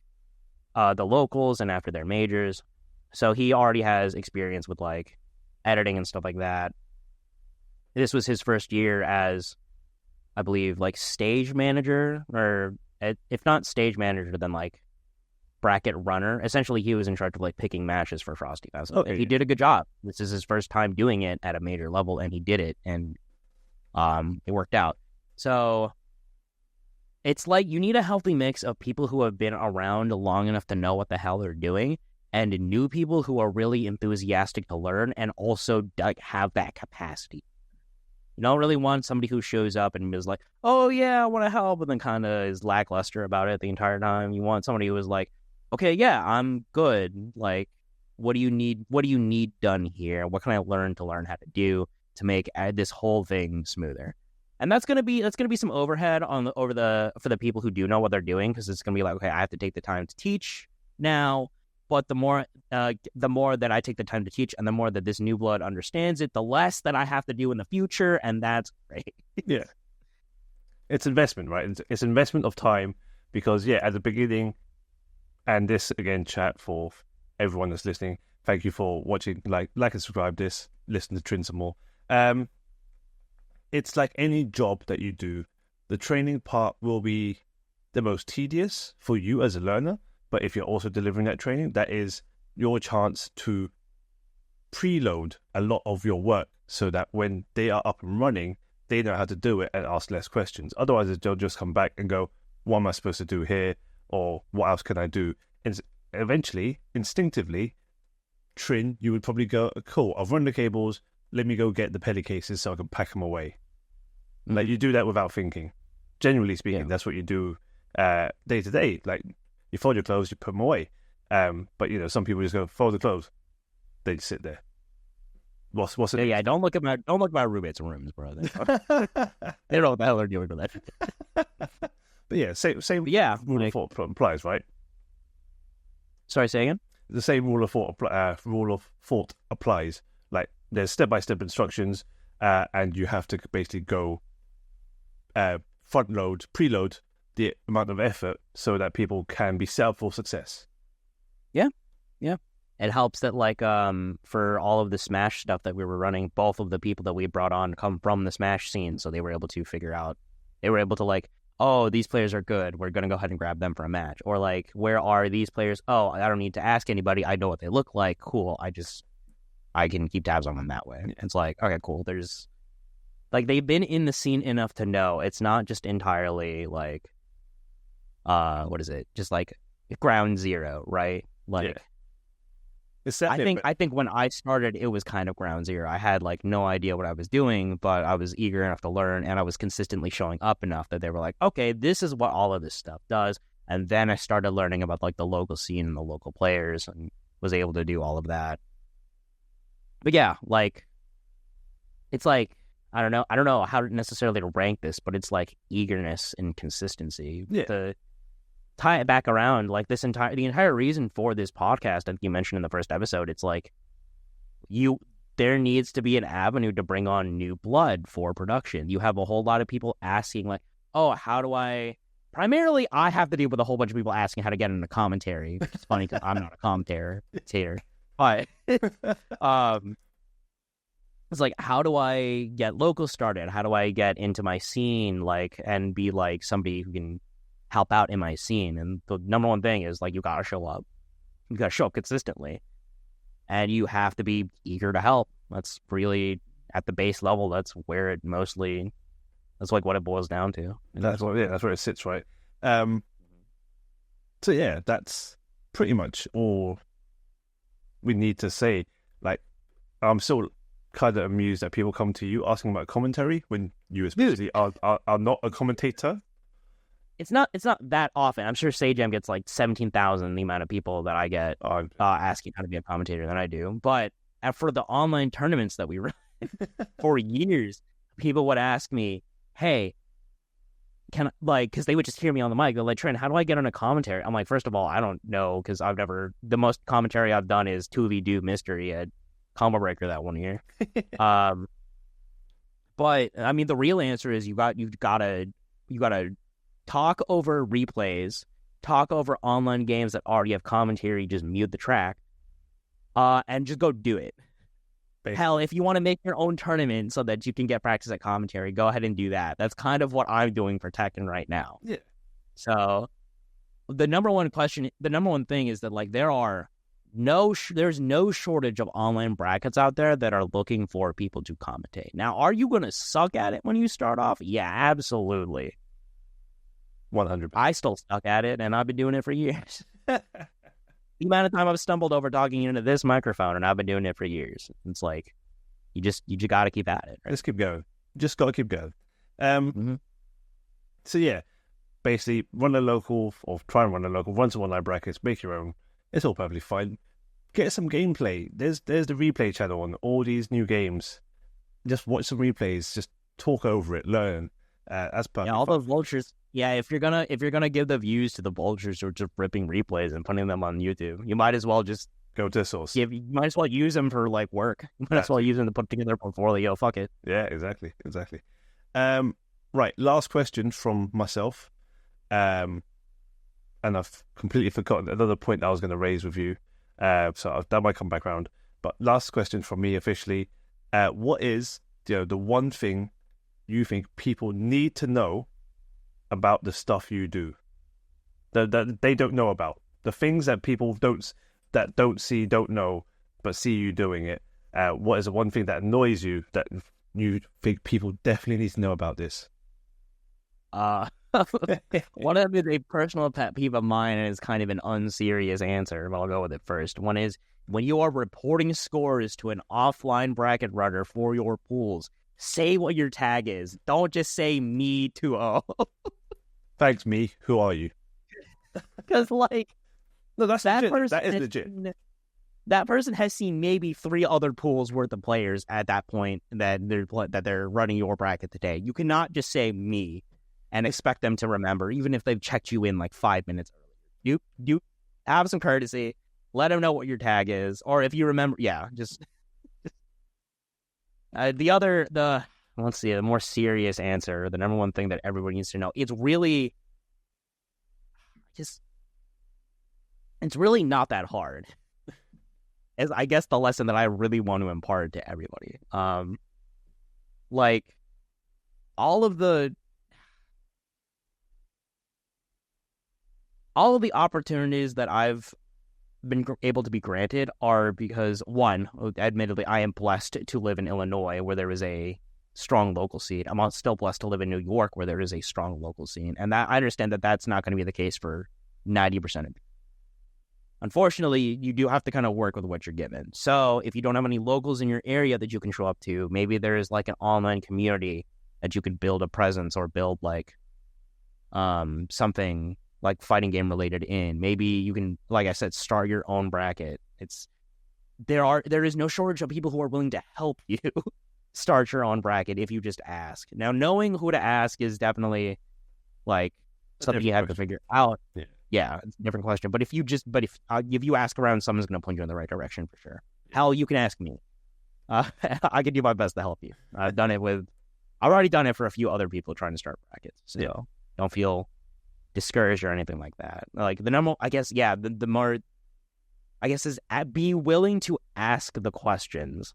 the locals and after their majors. So he already has experience with like editing and stuff like that. This was his first year as, I believe, like stage manager, or if not stage manager, then like bracket runner. Essentially, he was in charge of like picking matches for Frosty Fest. Okay. He did a good job. This is his first time doing it at a major level, and he did it, and it worked out. So it's like you need a healthy mix of people who have been around long enough to know what the hell they're doing, and new people who are really enthusiastic to learn and also like have that capacity. You don't really want somebody who shows up and is like, oh yeah, I want to help, and then kind of is lackluster about it the entire time. You want somebody who is like, okay, yeah, I'm good. Like, what do you need? What do you need done here? What can I learn how to do to make this whole thing smoother? And that's gonna be some overhead for the people who do know what they're doing, because it's gonna be like, okay, I have to take the time to teach now. But the more that I take the time to teach, and the more that this new blood understands it, the less that I have to do in the future, and that's great. Yeah, it's investment, right? It's investment of time, because at the beginning, and this again, chat, for everyone that's listening, thank you for watching. Like and subscribe this, listen to Trin some more. It's like any job that you do, the training part will be the most tedious for you as a learner. But if you're also delivering that training, that is your chance to preload a lot of your work, so that when they are up and running, they know how to do it and ask less questions. Otherwise, they'll just come back and go, what am I supposed to do here? Or what else can I do? And eventually, instinctively, Trin, you would probably go, cool, I've run the cables, let me go get the pelly cases so I can pack them away. Like, you do that without thinking. Generally speaking, that's what you do day to day. Like, you fold your clothes, you put them away. But, you know, some people just go, fold the clothes. They just sit there. What's it? Yeah, don't look at my roommates' rooms, bro. They don't know what the hell they're doing with that. But yeah, same rule of thought applies, right? Sorry, say again? The same rule of thought applies. Like, there's step-by-step instructions, and you have to basically go preload the amount of effort so that people can be set up for success. Yeah. It helps that, like, for all of the Smash stuff that we were running, both of the people that we brought on come from the Smash scene, so they were able to like, oh, these players are good, we're going to go ahead and grab them for a match. Or, like, where are these players? Oh, I don't need to ask anybody, I know what they look like, cool, I can keep tabs on them that way. It's like, okay, cool, there's, like, they've been in the scene enough to know it's not just entirely, like, what is it, just, like, ground zero, right? Like... Yeah. I think when I started, it was kind of ground zero. I had like no idea what I was doing, but I was eager enough to learn, and I was consistently showing up enough that they were like, okay, this is what all of this stuff does. And then I started learning about like the local scene and the local players, and was able to do all of that. But yeah, like, it's like, I don't know how to necessarily rank this, but it's like eagerness and consistency. Yeah. To tie it back around, like the entire reason for this podcast, like you mentioned in the first episode, it's like there needs to be an avenue to bring on new blood for production. You have a whole lot of people asking, like, oh, how do I... Primarily, I have to deal with a whole bunch of people asking how to get into commentary, which is funny because I'm not a commentator. But it's like, how do I get local started? How do I get into my scene, like, and be like somebody who can help out in my scene? And the number one thing is, like, you gotta show up. You gotta show up consistently, and you have to be eager to help. That's really at the base level. That's where it mostly. That's like what it boils down to. That's where it sits, right? So yeah, that's pretty much all we need to say. Like, I'm still kind of amused that people come to you asking about commentary when you especially are not a commentator. It's not that often. I'm sure Sajam gets like 17,000 the amount of people that I get asking how to be a commentator than I do. But for the online tournaments that we run for years, people would ask me, hey, can I, like, because they would just hear me on the mic. They're like, Trent, how do I get on a commentary? I'm like, first of all, I don't know, because the most commentary I've done is 2v2 Mystery at Combo Breaker that one year. But I mean, the real answer is you gotta talk over replays, talk over online games that already have commentary, just mute the track, and just go do it. Basically. Hell, if you want to make your own tournament so that you can get practice at commentary, go ahead and do that. That's kind of what I'm doing for Tekken right now. Yeah. So the number one thing is that, like, there's no shortage of online brackets out there that are looking for people to commentate. Now, are you going to suck at it when you start off? Yeah, absolutely. 100%. I still suck at it, and I've been doing it for years. The amount of time I've stumbled over talking into this microphone, and I've been doing it for years. It's like, you just got to keep at it. Right? Just keep going. Just got to keep going. So yeah, basically run a local, or try and run a local, run some online brackets, make your own. It's all perfectly fine. Get some gameplay. There's the replay channel on all these new games. Just watch some replays. Just talk over it. Learn. That's perfect. Yeah, all those vultures. Yeah, if you're gonna give the views to the vultures who are just ripping replays and putting them on YouTube, you might as well just go to the source. You might as well use them for like work. You might as well use them to put together a portfolio. Fuck it. Yeah, exactly. Right, last question from myself. And I've completely forgotten another point that I was going to raise with you. So that might come back around. But last question from me officially. What is the one thing you think people need to know about the stuff you do that they don't know about? The things that people don't see, don't know, but see you doing it. What is the one thing that annoys you that you think people definitely need to know about this? One of them is a personal pet peeve of mine, and it's kind of an unserious answer, but I'll go with it first. One is when you are reporting scores to an offline bracket runner for your pools, say what your tag is. Don't just say me 2-0. Thanks, me. Who are you? Because, like, no, that's that legit. person That is legit. That person has seen maybe 3 other pools worth of players at that point that they're running your bracket today. You cannot just say me and expect them to remember, even if they've checked you in like 5 minutes earlier. You have some courtesy. Let them know what your tag is, or if you remember, just the more serious answer, the number one thing that everyone needs to know. It's really not that hard. Is I guess the lesson that I really want to impart to everybody. Like all of the opportunities that I've been able to be granted are because, one, admittedly, I am blessed to live in Illinois, where there is a strong local scene. I'm still blessed to live in New York, where there is a strong local scene, and that I understand that that's not going to be the case for 90% of people. Unfortunately, you do have to kind of work with what you're given. So if you don't have any locals in your area that you can show up to, maybe there is like an online community that you could build a presence or build like something like fighting game related in. Maybe you can, like I said, start your own bracket. There is no shortage of people who are willing to help you start your own bracket if you just ask. Now, knowing who to ask is definitely like something you have to figure out. Yeah, it's a different question. But if you ask around, someone's going to point you in the right direction for sure. Hell, you can ask me. I can do my best to help you. I've already done it for a few other people trying to start brackets. So don't feel discouraged or anything like that. Like the number, I guess, the more, I guess, is be willing to ask the questions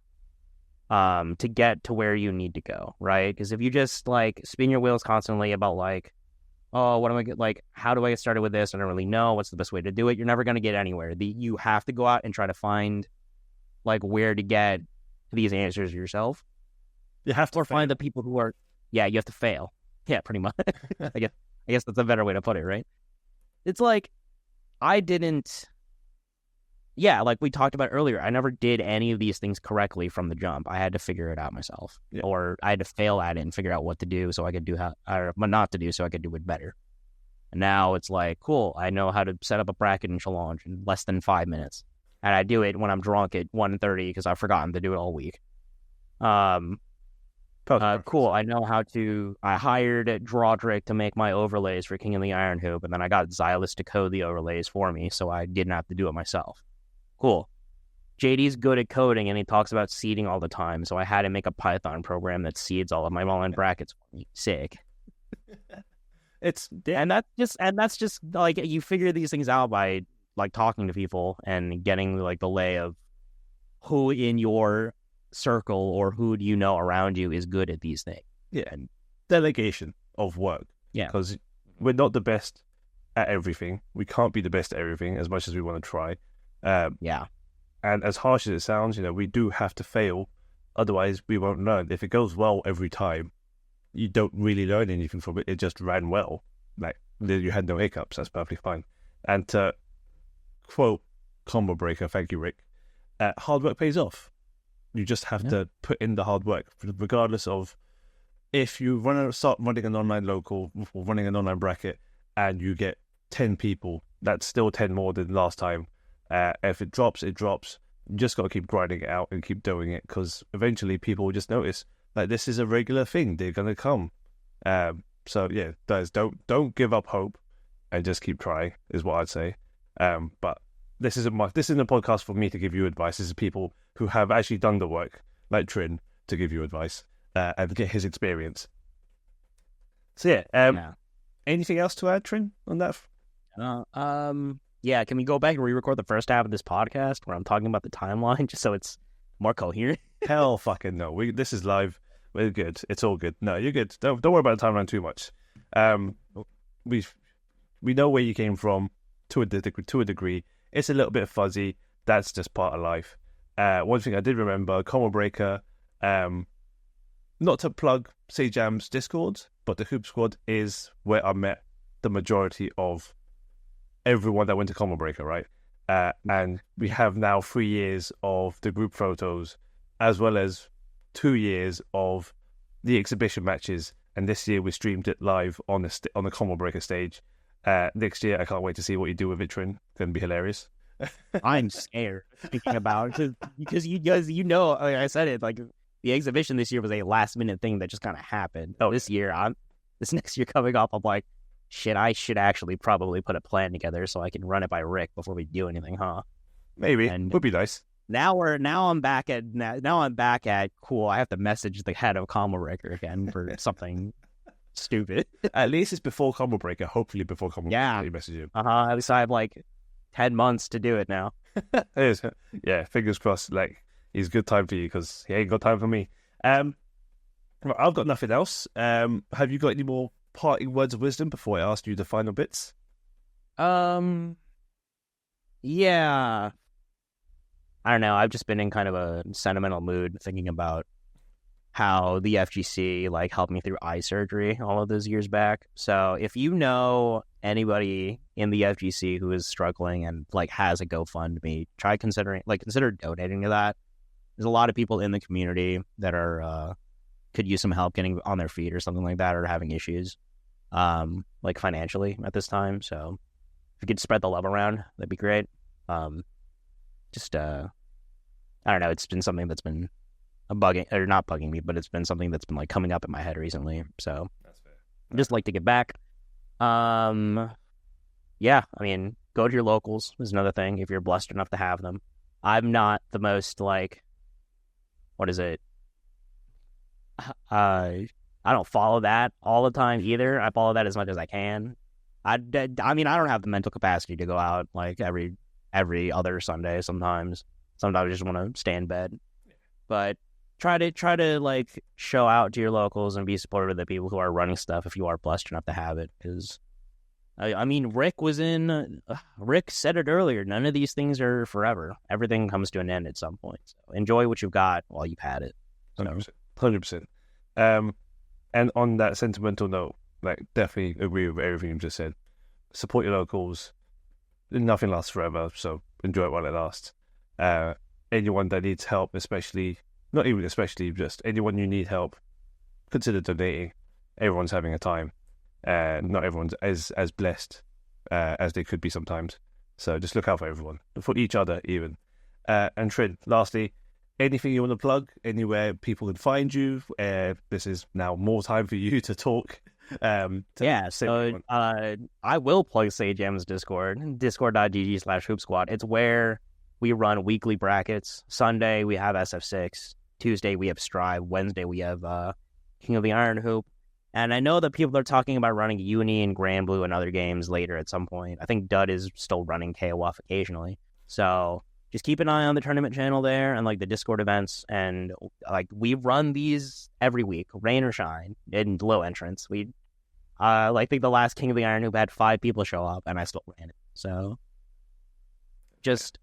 to get to where you need to go, right? Because if you just like spin your wheels constantly about like, oh, what am I like? How do I get started with this? I don't really know. What's the best way to do it? You're never going to get anywhere. You have to go out and try to find like where to get these answers yourself. You have to or find the people who are. Yeah, you have to fail. Yeah, pretty much. I guess that's a better way to put it, right? It's like I didn't. Yeah, like we talked about earlier, I never did any of these things correctly from the jump. I had to figure it out myself, or I had to fail at it and figure out what to do so I could do what not to do so I could do it better. And now it's like, cool, I know how to set up a bracket in Challenge in less than 5 minutes, and I do it when I'm drunk at 1:30 because I've forgotten to do it all week. Cool. I know how to. I hired Drawdrick to make my overlays for King of the Iron Hoop, and then I got Xylus to code the overlays for me, so I didn't have to do it myself. Cool. JD's good at coding, and he talks about seeding all the time, so I had to make a Python program that seeds all of my online brackets for me. Sick. And that's just like you figure these things out by like talking to people and getting like the lay of who in your circle or who do you know around you is good at these things. Yeah, and delegation of work. Yeah, because we're not the best at everything. We can't be the best at everything as much as we want to try. And as harsh as it sounds, we do have to fail, otherwise we won't learn. If it goes well every time, you don't really learn anything from it. It just ran well, like you had no hiccups. That's perfectly fine. And to quote Combo Breaker, thank you, Rick. Hard work pays off. You just have to put in the hard work, regardless of if you start running an online local or running an online bracket and you get 10 people. That's still 10 more than last time. If it drops, it drops. You just got to keep grinding it out and keep doing it, because eventually people will just notice like this is a regular thing. They're gonna come. So yeah, guys, don't give up hope and just keep trying is what I'd say. But this isn't a podcast for me to give you advice. This is people who have actually done the work, like Trin, to give you advice and get his experience. So yeah, anything else to add, Trin, on that? Yeah, can we go back and re-record the first half of this podcast where I'm talking about the timeline just so it's more coherent? Hell fucking no. This is live. We're good. It's all good. No, you're good. Don't worry about the timeline too much. We know where you came from to a degree. It's a little bit fuzzy. That's just part of life. One thing I did remember, Combo Breaker, not to plug C-Jam's Discord, but the Hoop Squad is where I met the majority of everyone that went to Combo Breaker, right? And we have now 3 years of the group photos, as well as 2 years of the exhibition matches. And this year we streamed it live on the Combo Breaker stage. Next year, I can't wait to see what you do with it, Trin. It's going to be hilarious. I'm scared thinking about it because you know, like I said it, like the exhibition this year was a last minute thing that just kind of happened. This next year coming up, I'm like, shit, I should actually probably put a plan together so I can run it by Rick before we do anything, huh? Maybe. And would be nice. Now I'm back at cool. I have to message the head of Combo Breaker again for something stupid. At least it's before Combo Breaker. Hopefully before Combo Breaker you message him. At least I have like 10 months to do it now. Yeah, fingers crossed. Like, he's good time for you because he ain't got time for me. I've got nothing else. Have you got any more parting words of wisdom before I ask you the final bits? Yeah. I don't know. I've just been in kind of a sentimental mood thinking about how the FGC like helped me through eye surgery all of those years back. So if you know anybody in the FGC who is struggling and like has a GoFundMe, consider donating to that. There's a lot of people in the community that are could use some help getting on their feet or something like that, or having issues like financially at this time. So if you could spread the love around, that'd be great. I don't know, it's been something that's been not bugging me, but it's been something that's been like coming up in my head recently. So that's fair. I'd just like to get back. Yeah, I mean, go to your locals is another thing if you're blessed enough to have them. I'm not the most like, what is it? I don't follow that all the time either. I follow that as much as I can. I mean, I don't have the mental capacity to go out like every other Sunday. Sometimes I just want to stay in bed. But try to like show out to your locals and be supportive of the people who are running stuff if you are blessed enough to have it. Because I mean, Rick said it earlier. None of these things are forever. Everything comes to an end at some point. So enjoy what you've got while you've had it. 100%. And on that sentimental note, like, definitely agree with everything you just said. Support your locals. Nothing lasts forever, so enjoy it while it lasts. Anyone that needs help, just anyone you need help, consider donating. Everyone's having a time. Not everyone's as blessed as they could be sometimes. So just look out for everyone, for each other even. And Trin, lastly, anything you want to plug? Anywhere people can find you? This is now more time for you to talk. So I will plug C-Jam's Discord, discord.gg/hoopsquad. It's where we run weekly brackets. Sunday we have SF6. Tuesday we have Strive. Wednesday we have King of the Iron Hoop. And I know that people are talking about running Uni and Grand Blue and other games later at some point. I think Dud is still running KOF occasionally. So just keep an eye on the tournament channel there and like the Discord events. And like we run these every week, rain or shine, in low entrance. I think the last King of the Iron Hoop had 5 people show up and I still ran it. So just,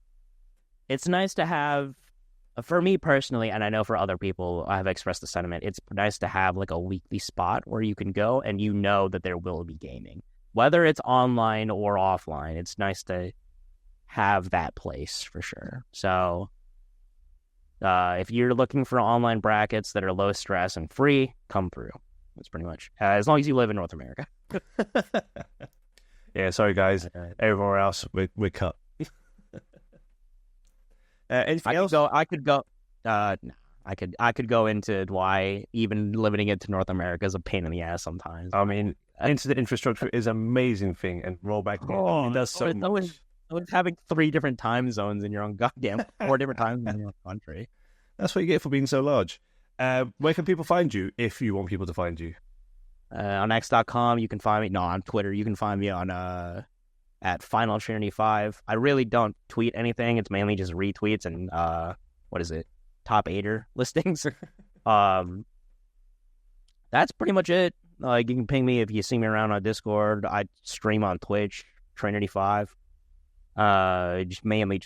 it's nice to have, for me personally, and I know for other people, I have expressed the sentiment, it's nice to have like a weekly spot where you can go and you know that there will be gaming. Whether it's online or offline, it's nice to have that place for sure. So if you're looking for online brackets that are low stress and free, come through. That's pretty much, as long as you live in North America. Yeah, sorry guys. Everywhere else, we're cut. Anything else? I could go into why even limiting it to North America is a pain in the ass sometimes. I mean, internet infrastructure is an amazing thing, and rollback it does so much. Having 3 different time zones in your own goddamn 4 different time zones in your own country. That's what you get for being so large. Where can people find you if you want people to find you? On X.com, you can find me. No, on Twitter, you can find me on at Final Trinity5. I really don't tweet anything. It's mainly just retweets and top 8er listings. That's pretty much it. You can ping me if you see me around on Discord. I stream on Twitch, Trinity5. It's mainly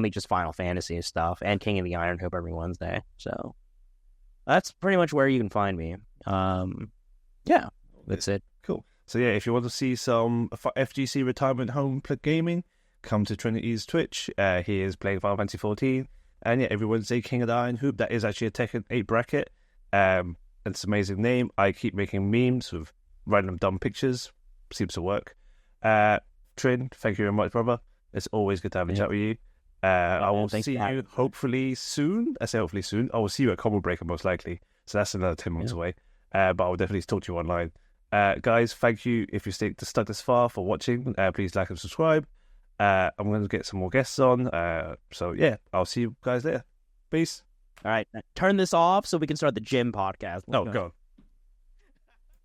just Final Fantasy stuff and King of the Iron Hoop every Wednesday. So that's pretty much where you can find me. Yeah, that's it. Cool. So yeah, if you want to see some FGC retirement home gaming, come to Trinity's Twitch. He is playing Final Fantasy 14, and yeah, every Wednesday King of the Iron Hoop. That is actually a Tekken 8 bracket. It's an amazing name. I keep making memes with random dumb pictures. Seems to work. Trin, thank you very much, brother. It's always good to have a chat with you. I will see you hopefully soon. I say hopefully soon. I will see you at Combo Breaker most likely. So that's another 10 months away. But I'll definitely talk to you online. Guys, thank you if you stuck this far for watching. Please like and subscribe. I'm going to get some more guests on. So yeah, I'll see you guys later. Peace. All right, turn this off so we can start the gym podcast. Oh, go.